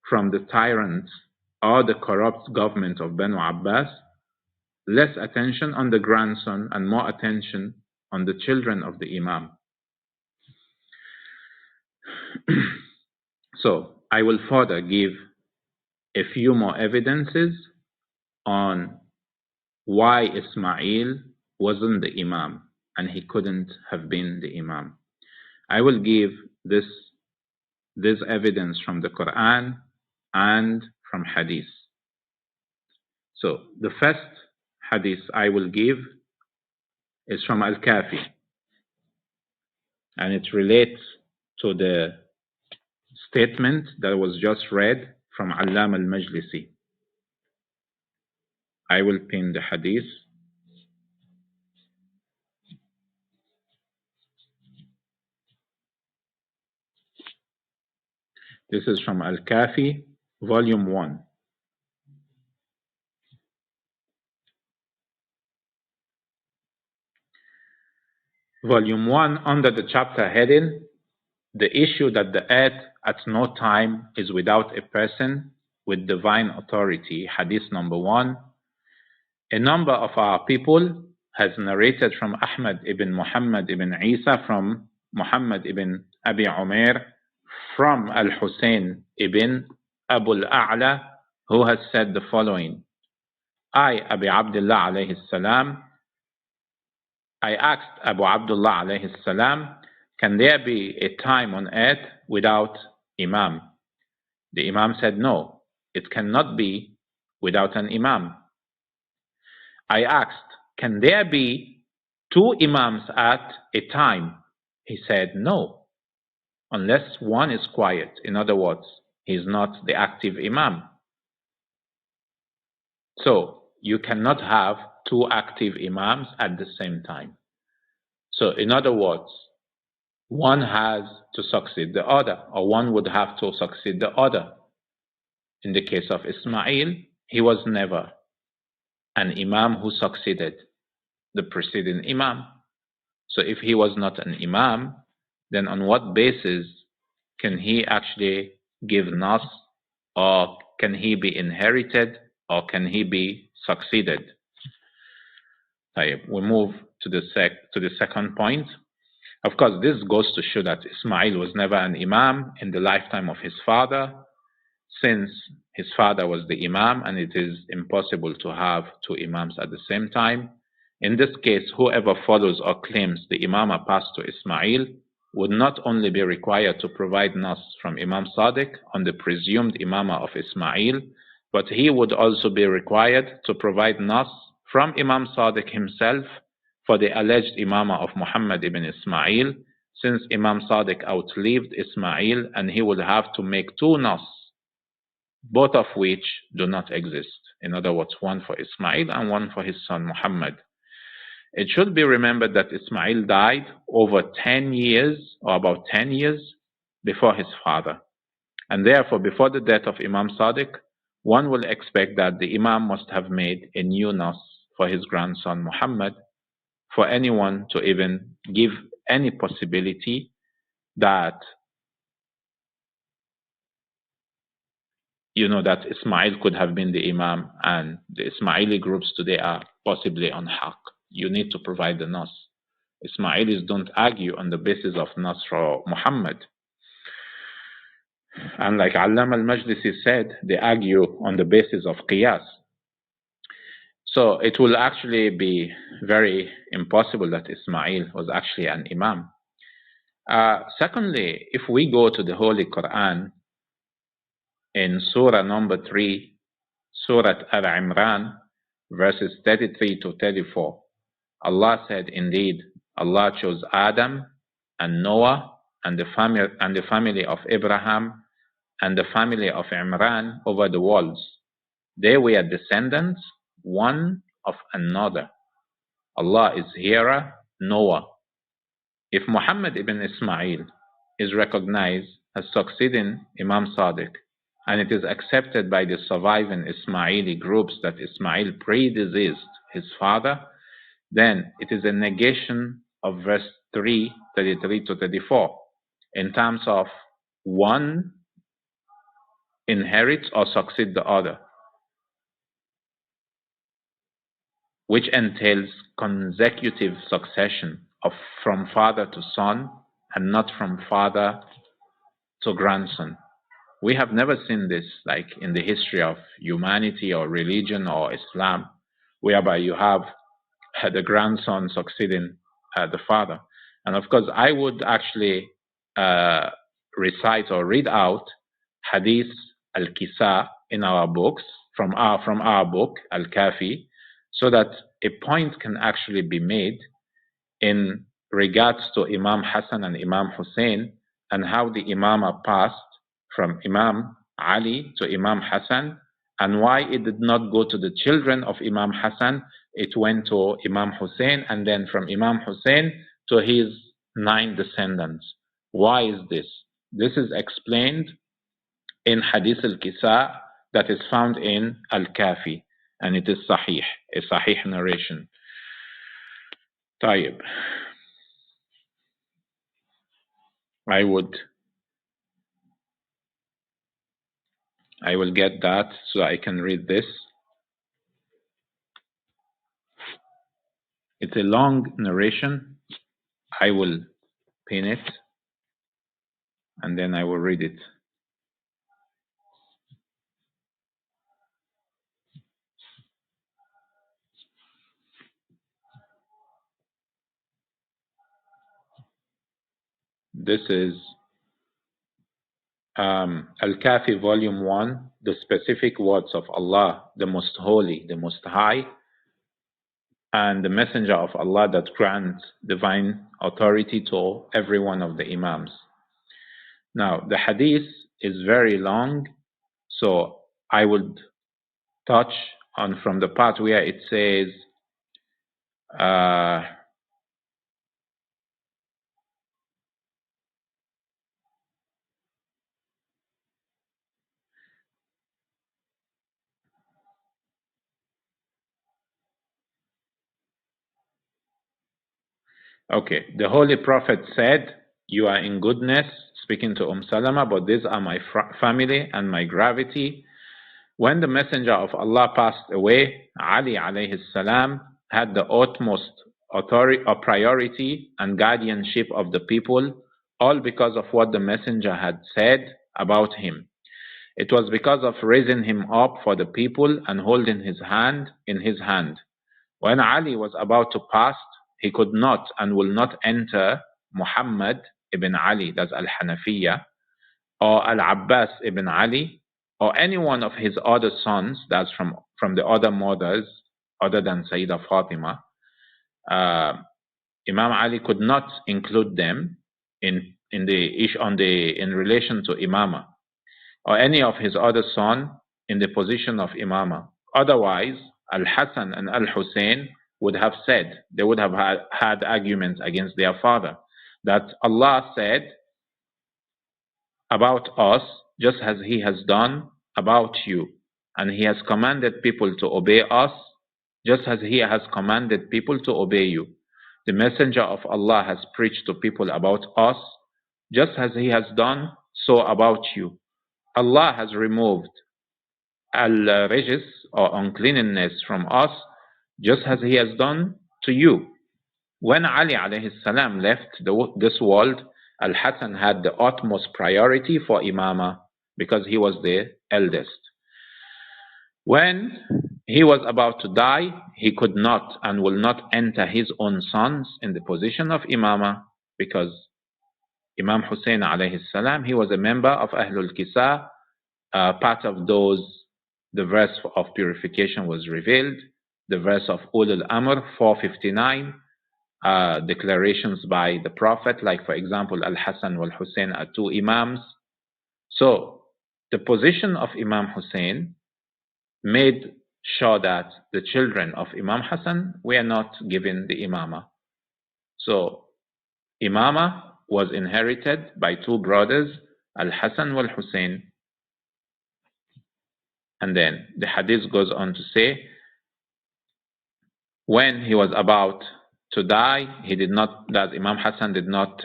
Speaker 1: from the tyrants or the corrupt government of Banu Abbas, less attention on the grandson and more attention on the children of the Imam. So I will further give a few more evidences on why Ismaeel wasn't the Imam and he couldn't have been the Imam. I will give this evidence from the Quran and from Hadith. So the first hadith I will give is from Al-Kafi, and it relates to the statement that was just read from Allam al-Majlisi. I will pin the hadith. This is from Al-Kafi, Volume 1. Volume 1, under the chapter heading, the issue that the earth at no time is without a person with divine authority, hadith number 1. A number of our people has narrated from Ahmad ibn Muhammad ibn Isa, from Muhammad ibn Abi Umair, from Al-Hussein ibn Abu al-A'la, who has said the following: I, Abi Abdullah alayhi salam, I asked Abu Abdullah alayhi salam, can there be a time on earth without Imam? The Imam said, no, it cannot be without an Imam. I asked, can there be two Imams at a time? He said, no, unless one is quiet. In other words, he is not the active Imam. So you cannot have two active Imams at the same time. So in other words, one has to succeed the other, or one would have to succeed the other. In the case of Ismaeel, he was never an Imam who succeeded the preceding Imam. So if he was not an Imam, then on what basis can he actually give nas, or can he be inherited, or can he be succeeded? We move to the second point. Of course, this goes to show that Ismaeel was never an Imam in the lifetime of his father, since his father was the Imam, and it is impossible to have two Imams at the same time. In this case, whoever follows or claims the Imamah passed to Ismaeel would not only be required to provide nas from Imam Sadiq on the presumed Imamah of Ismaeel, but he would also be required to provide nas from Imam Sadiq himself for the alleged Imamah of Muhammad ibn Ismaeel, since Imam Sadiq outlived Ismaeel, and he would have to make two nas, both of which do not exist. In other words, one for Ismaeel and one for his son Muhammad. It should be remembered that Ismaeel died over 10 years, or about 10 years, before his father. And therefore, before the death of Imam Sadiq, one will expect that the Imam must have made a new nas for his grandson Muhammad, for anyone to even give any possibility that that Ismaeel could have been the Imam, and the Ismaili groups today are possibly on haqq. You need to provide the nas. Ismailis don't argue on the basis of nas for Muhammad. And like Allam al-Majlisi said, they argue on the basis of qiyas. So it will actually be very impossible that Ismaeel was actually an Imam. Secondly, if we go to the Holy Quran, in Surah number 3, Surah Al-Imran, verses 33 to 34, Allah said, indeed, Allah chose Adam and Noah and the family of Abraham and the family of Imran over the worlds. They were descendants one of another. Allah is hearer, knower. If Muhammad ibn Ismaeel is recognized as succeeding Imam Sadiq, and it is accepted by the surviving Ismaili groups that Ismaeel predeceased his father, then it is a negation of verse 3, 33 to 34, in terms of one inherits or succeeds the other, which entails consecutive succession from father to son, and not from father to grandson. We have never seen this like in the history of humanity or religion or Islam, whereby you have the grandson succeeding the father. And of course, I would actually recite or read out Hadith al-Kisa in our books from our book, Al-Kafi, so that a point can actually be made in regards to Imam Hassan and Imam Hussein and how the Imamah passed from Imam Ali to Imam Hassan, and why it did not go to the children of Imam Hassan, it went to Imam Hussein, and then from Imam Hussein to his 9 descendants. Why is this? This is explained in Hadith al-Kisa that is found in Al-Kafi, and it is Sahih, a Sahih narration. طيب. I will get that so I can read this. It's a long narration. I will pin it and then I will read it. This is Al-Kafi Volume 1, the specific words of Allah, the Most Holy, the Most High, and the Messenger of Allah that grants divine authority to every one of the Imams. Now, the Hadith is very long, so I would touch on from the part where it says, okay, the Holy Prophet said, "You are in goodness," speaking to Salama, "but these are my family and my gravity." When the Messenger of Allah passed away, Ali alayhi salam had the utmost authority or priority and guardianship of the people, all because of what the Messenger had said about him. It was because of raising him up for the people and holding his hand in his hand. When Ali was about to pass, he could not and will not enter Muhammad ibn Ali, that's Al-Hanafiyyah, or Al-Abbas ibn Ali, or any one of his other sons, that's from the other mothers, other than Sayyidah Fatima. Imam Ali could not include them in relation to Imamah, or any of his other son in the position of Imamah. Otherwise, Al-Hassan and Al-Hussein would have said, they would have had arguments against their father, that Allah said about us, just as He has done about you, and He has commanded people to obey us, just as He has commanded people to obey you. The Messenger of Allah has preached to people about us, just as He has done so about you. Allah has removed al-rijs, or uncleanness, from us, just as He has done to you. When Ali alayhi salam left this world, Al-Hassan had the utmost priority for Imamah because he was the eldest. When he was about to die, he could not and will not enter his own sons in the position of Imamah because Imam Hussein alayhi salam, he was a member of Ahlul Kisa. Part of those, the verse of purification was revealed, the verse of Ulul Amr 459, declarations by the Prophet, like for example, Al-Hassan wal-Hussein are 2 Imams. So the position of Imam Hussein made sure that the children of Imam Hassan were not given the Imamah. So Imamah was inherited by 2 brothers, Al-Hassan wal-Hussein. And then the hadith goes on to say, when he was about to die, that Imam Hassan did not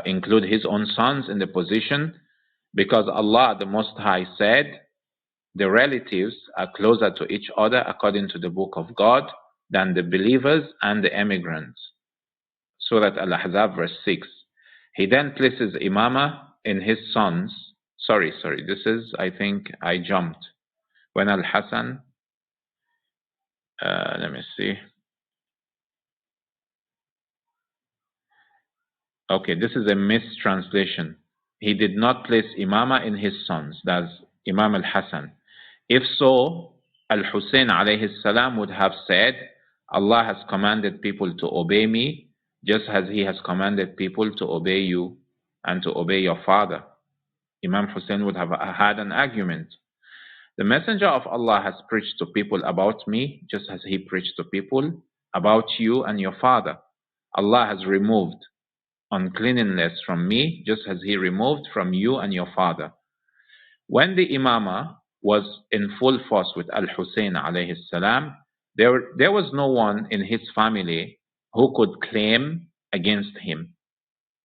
Speaker 1: include his own sons in the position, because Allah the Most High said, the relatives are closer to each other according to the book of God than the believers and the emigrants. Surah Al-Ahzab verse 6. He then places Imamah in his sons. Sorry, this is, I think I jumped. When Al-Hassan, let me see. Okay, this is a mistranslation. He did not place Imamah in his sons. That's Imam al-Hassan. If so, al-Hussein alayhi salam would have said, Allah has commanded people to obey me, just as He has commanded people to obey you and to obey your father. Imam Hussein would have had an argument. The Messenger of Allah has preached to people about me, just as he preached to people about you and your father. Allah has removed uncleanliness from me, just as He removed from you and your father. When the Imamah was in full force with Al-Hussein alayhi salam, there was no one in his family who could claim against him,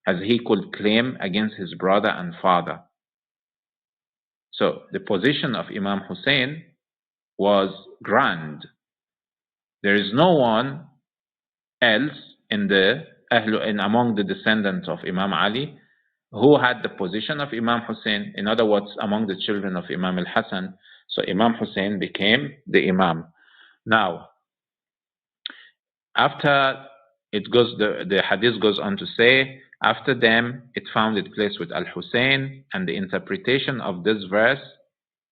Speaker 1: as he could claim against his brother and father. So the position of Imam Hussein was grand. There is no one else in among the descendants of Imam Ali who had the position of Imam Hussein, in other words, among the children of Imam al-Hassan. So Imam Hussein became the Imam. Now, after the hadith goes on to say, after them, it found its place with Al-Hussein, and the interpretation of this verse,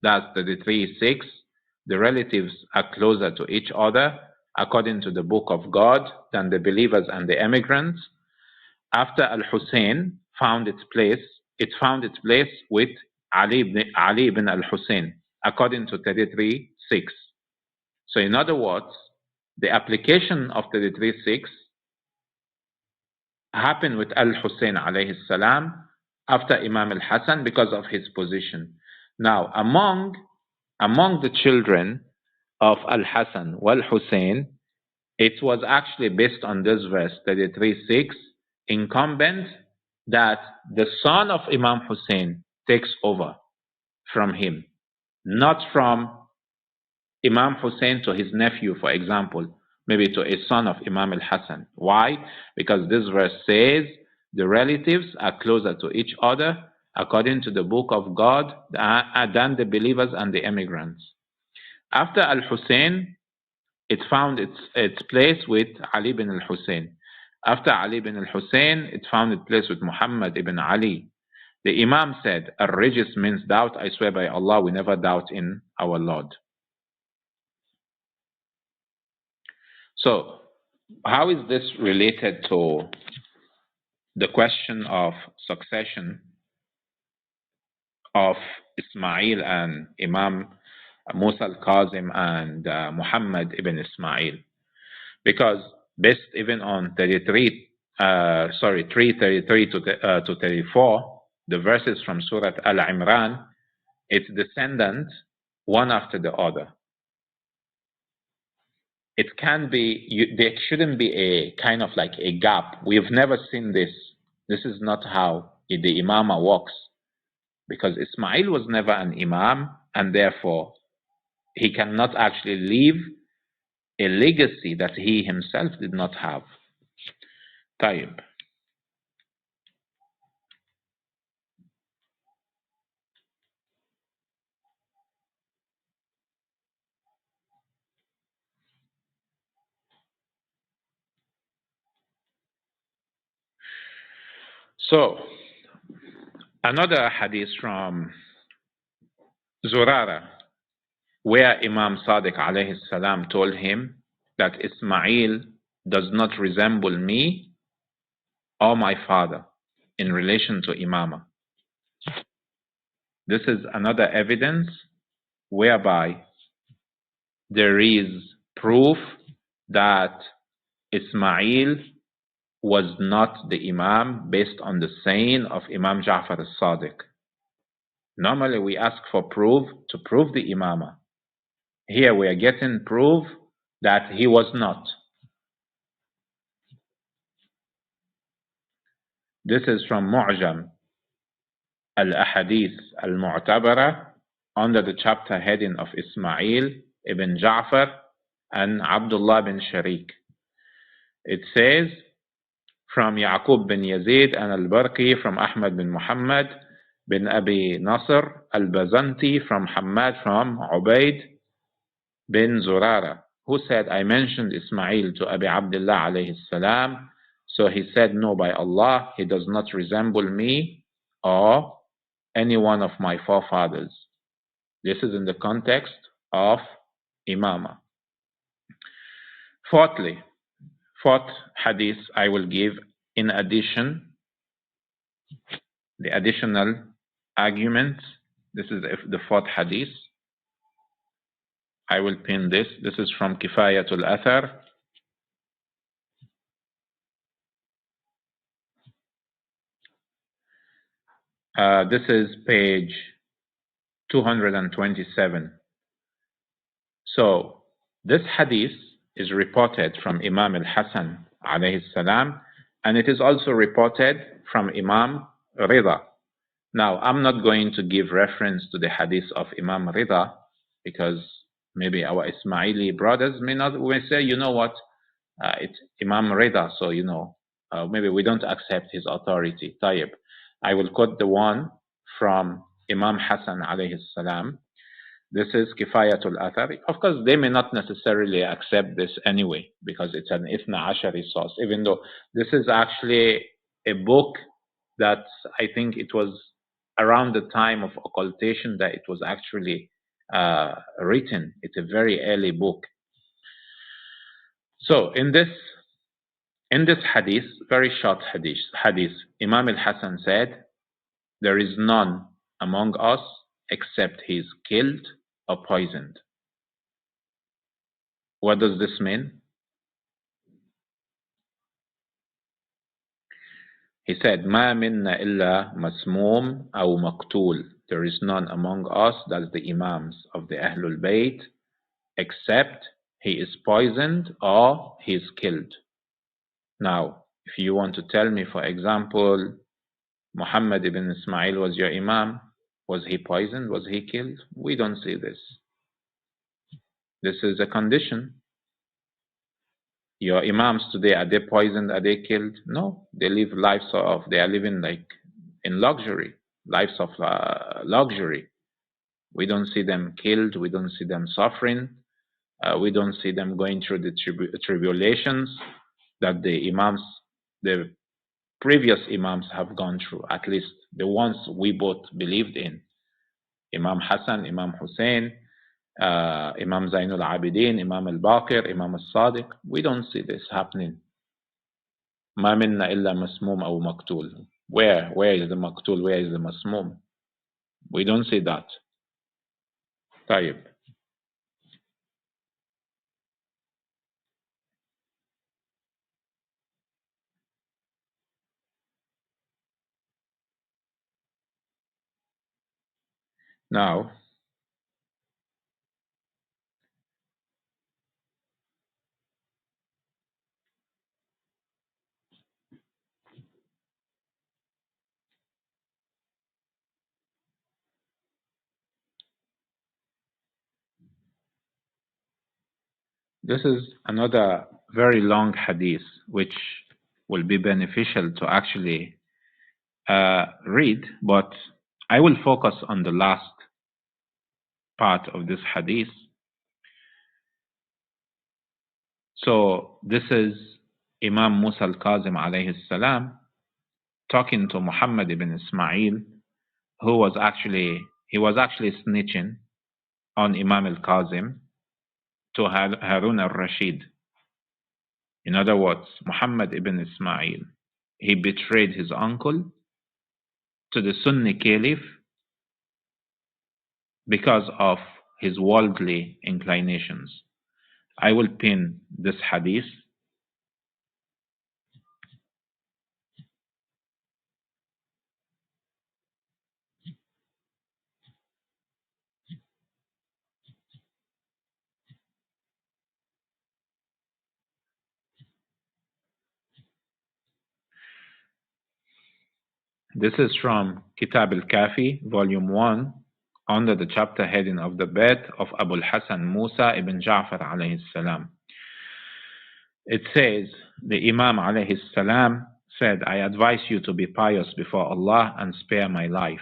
Speaker 1: that's 33:6, the relatives are closer to each other, according to the book of God, than the believers and the emigrants. After Al-Hussein found its place with Ali ibn al-Hussein, according to 33:6. So in other words, the application of 33:6 happened with Al-Hussein alayhi salam after Imam al-Hassan because of his position. Now, among the children of Al-Hassan wal-Hussein, it was actually based on this verse 33:6, incumbent that the son of Imam Hussein takes over from him, not from Imam Hussein to his nephew, for example, maybe to a son of Imam al-Hassan. Why? Because this verse says the relatives are closer to each other according to the book of God than the believers and the emigrants. After Al-Hussein, it found its place with Ali ibn al-Hussein. After Ali ibn al-Hussein, it found its place with Muhammad ibn Ali. The Imam said, "Ar-Rijs means doubt. I swear by Allah, we never doubt in our Lord." So, how is this related to the question of succession of Ismaeel and Imam Musa al-Kazem and Muhammad ibn Ismaeel? Because based even on 3:33 to 34, the verses from Surah Al-Imran, its descendants, one after the other. It can be, there shouldn't be a kind of like a gap. We've never seen this. This is not how the Imamah works. Because Ismaeel was never an Imam, and therefore he cannot actually leave a legacy that he himself did not have. Tayyib. So, another hadith from Zurara, where Imam Sadiq alayhi salam told him that Ismaeel does not resemble me or my father in relation to Imamah. This is another evidence whereby there is proof that Ismaeel was not the Imam based on the saying of Imam Ja'far al-Sadiq. Normally we ask for proof to prove the Imamah. Here we are getting proof that he was not. This is from Mu'jam al-Ahadith al-Mu'tabara under the chapter heading of Ismaeel ibn Ja'far and Abdullah bin Sharik. It says, from Yaqub bin Yazid and al-Barqi, from Ahmad bin Muhammad bin Abi Nasr al-Bazanti, from Hamad, from Ubaid bin Zurara, who said, I mentioned Ismaeel to Abi Abdullah alayhi salam, so he said, no, by Allah, he does not resemble me or any one of my forefathers. This is in the context of Imamah. Fourth hadith I will give in addition, the additional arguments. This is the fourth hadith. I will pin this. This is from Kifayatul Athar. This is page 227. So this hadith is reported from Imam al-Hasan alayhi salam, and it is also reported from Imam Rida. Now, I'm not going to give reference to the hadith of Imam Rida because maybe our Ismaili brothers may say, you know what, it's Imam Rida, so maybe we don't accept his authority. Tayyib. I will quote the one from Imam Hassan alayhi salam. This is Kifayatul Athar. Of course, they may not necessarily accept this anyway because it's an Ithna Ashari source, even though this is actually a book that I think it was around the time of occultation that it was actually written. It's a very early book. So in this hadith, very short hadith, Imam al-Hasan said, there is none among us except he is killed or poisoned. What does this mean? He said, مَا مِنَّا إِلَّا مَسْمُومٌ أَوْ مَقْتُولٌ. There is none among us, that's the Imams of the Ahlul Bayt, except he is poisoned or he is killed. Now, if you want to tell me, for example, Muhammad ibn Ismaeel was your Imam, was he poisoned? Was he killed? We don't see this. This is a condition. Your Imams today, are they poisoned? Are they killed? No, they live lives of, they are living like in luxury, lives of luxury. We don't see them killed. We don't see them suffering. We don't see them going through the tribulations that the Imams, the previous Imams have gone through, at least the ones we both believed in. Imam Hassan, Imam Hussein, Imam Zainul Abidin, Imam al-Baqir, Imam al-Sadiq. We don't see this happening. ما منا إلا مسموم أو مقتول. Where is the maqtul? Where is the masmum? We don't see that. طيب. Now, this is another very long hadith which will be beneficial to actually read, but I will focus on the last part of this hadith. So this is Imam Musa al-Kazem alayhi salam talking to Muhammad ibn Ismaeel, who was actually snitching on Imam al-Kazem to Harun al-Rashid. In other words, Muhammad ibn Ismaeel, he betrayed his uncle to the Sunni caliph because of his worldly inclinations. I will pin this hadith. This is from Kitab al-Kafi, volume 1, under the chapter heading of the birth of Abu al-Hasan Musa ibn Ja'far alayhi salam. It says, the Imam alayhi salam said, I advise you to be pious before Allah and spare my life.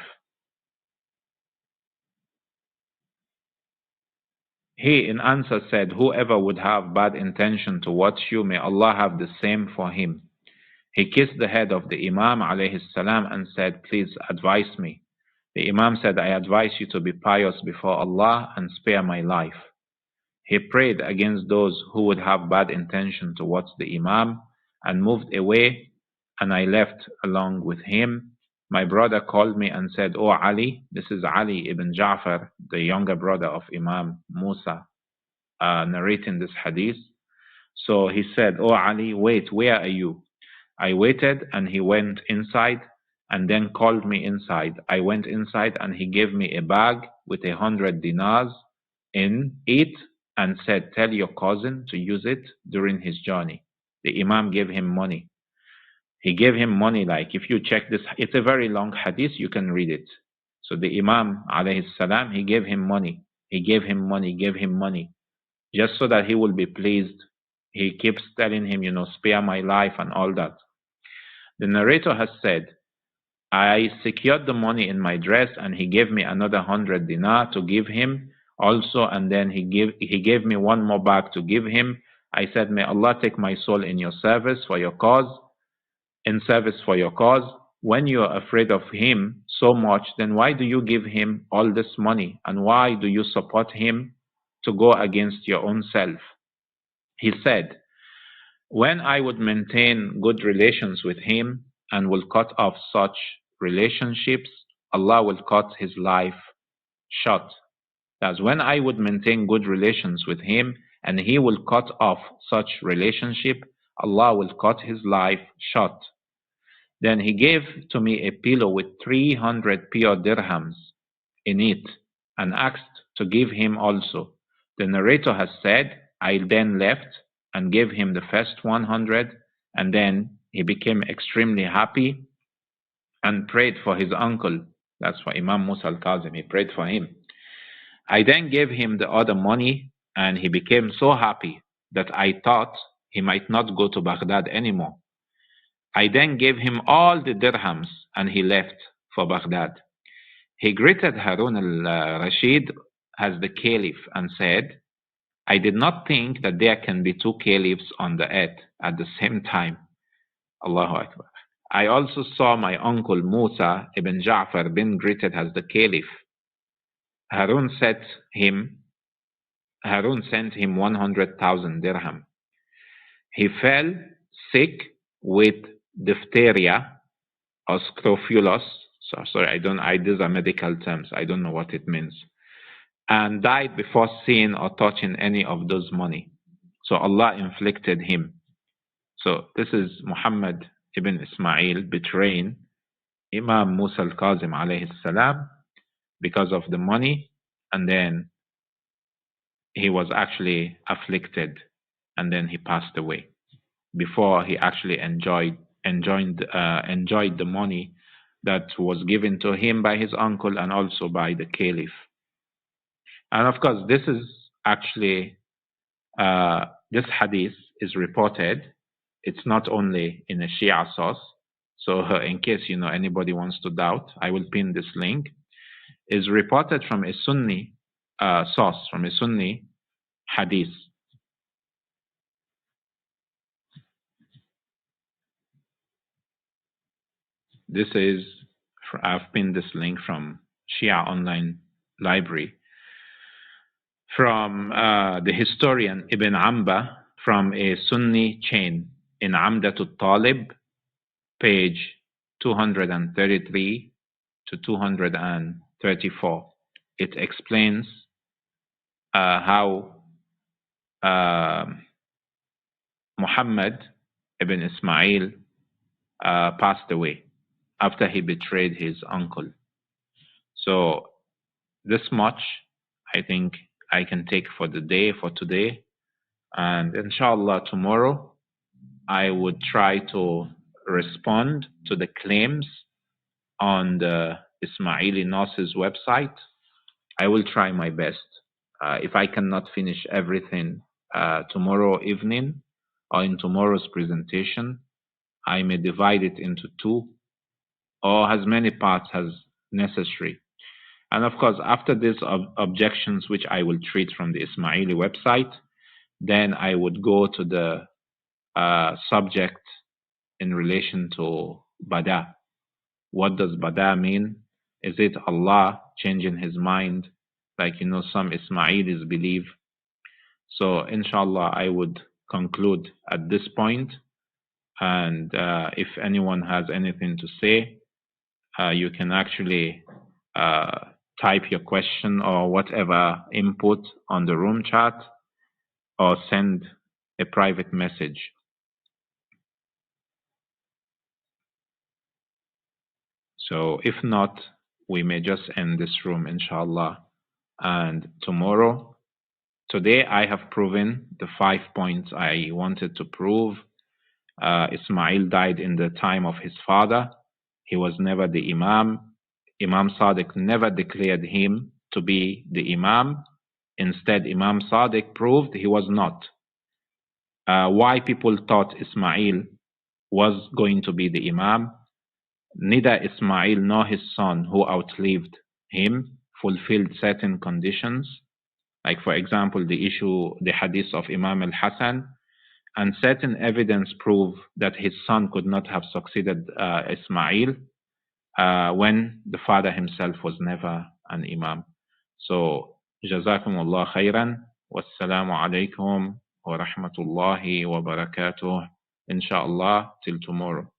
Speaker 1: He in answer said, whoever would have bad intention towards you, may Allah have the same for him. He kissed the head of the Imam alayhi salam and said, please advise me. The Imam said, I advise you to be pious before Allah and spare my life. He prayed against those who would have bad intention towards the Imam and moved away, and I left along with him. My brother called me and said, Oh Ali, this is Ali ibn Ja'far, the younger brother of Imam Musa, narrating this hadith. So he said, Oh Ali, wait, where are you? I waited and he went inside and then called me inside. I went inside and he gave me a bag with 100 dinars in it and said, tell your cousin to use it during his journey. The Imam gave him money. He gave him money, like if you check this, it's a very long hadith, you can read it. So the Imam, alayhi salam, he gave him money. He gave him money, just so that he will be pleased. He keeps telling him, spare my life and all that. The narrator has said, I secured the money in my dress and he gave me another 100 dinar to give him also, and then he gave me one more bag to give him. I said, may Allah take my soul in your service for your cause, in service for your cause. When you are afraid of him so much, then why do you give him all this money? And why do you support him to go against your own self? He said, when I would maintain good relations with him and will cut off such relationships, Allah will cut his life short. As when I would maintain good relations with him and he will cut off such relationship, Allah will cut his life short. Then he gave to me a pillow with 300 pure dirhams in it and asked to give him also. The narrator has said, I then left and gave him the first 100, and then he became extremely happy and prayed for his uncle. That's for Imam Musa al-Kazem. He prayed for him. I then gave him the other money, and he became so happy that I thought he might not go to Baghdad anymore. I then gave him all the dirhams, and he left for Baghdad. He greeted Harun al-Rashid as the caliph and said, I did not think that there can be two caliphs on the earth at the same time. Allahu Akbar. I also saw my uncle Musa ibn Ja'far being greeted as the caliph. Harun sent him 100,000 dirham. He fell sick with diphtheria or scrofulous. Sorry, these are medical terms. I don't know what it means. And died before seeing or touching any of those money. So Allah inflicted him. So this is Muhammad ibn Ismail betraying Imam Musa al-Kazim alayhi salam because of the money, and then he was actually afflicted, and then he passed away before he actually enjoyed the money that was given to him by his uncle and also by the caliph. And of course, this is actually this hadith is reported. It's not only in a Shia source. So in case anybody wants to doubt, I will pin this link. Is reported from a Sunni source, from a Sunni hadith. This is, I've pinned this link from Shia Online Library. From the historian Ibn Amba, from a Sunni chain in Amdatul Talib, page 233 to 234. It explains how Muhammad ibn Ismail passed away after he betrayed his uncle. So this much, I think, I can take for today. And inshallah, tomorrow, I would try to respond to the claims on the Ismaili Nas's website. I will try my best. If I cannot finish everything tomorrow evening or in tomorrow's presentation, I may divide it into two or as many parts as necessary. And of course, after these objections, which I will treat from the Ismaili website, then I would go to the subject in relation to Bada. What does Bada mean Is it Allah changing his mind? Like, some Ismailis believe. So, inshallah, I would conclude at this point. And if anyone has anything to say, you can actually type your question or whatever input on the room chat or send a private message. So if not, we may just end this room, inshallah. And today I have proven the 5 points I wanted to prove. Ismail died in the time of his father. He was never the Imam. Imam Sadiq never declared him to be the Imam. Instead, Imam Sadiq proved he was not. Why people thought Ismail was going to be the Imam? Neither Ismail nor his son, who outlived him, fulfilled certain conditions. Like, for example, the hadith of Imam al-Hasan, and certain evidence prove that his son could not have succeeded Ismail when the father himself was never an Imam. So, Jazakumullah khairan. Wassalamu alaikum wa rahmatullahi wa barakatuh. Inshallah, till tomorrow.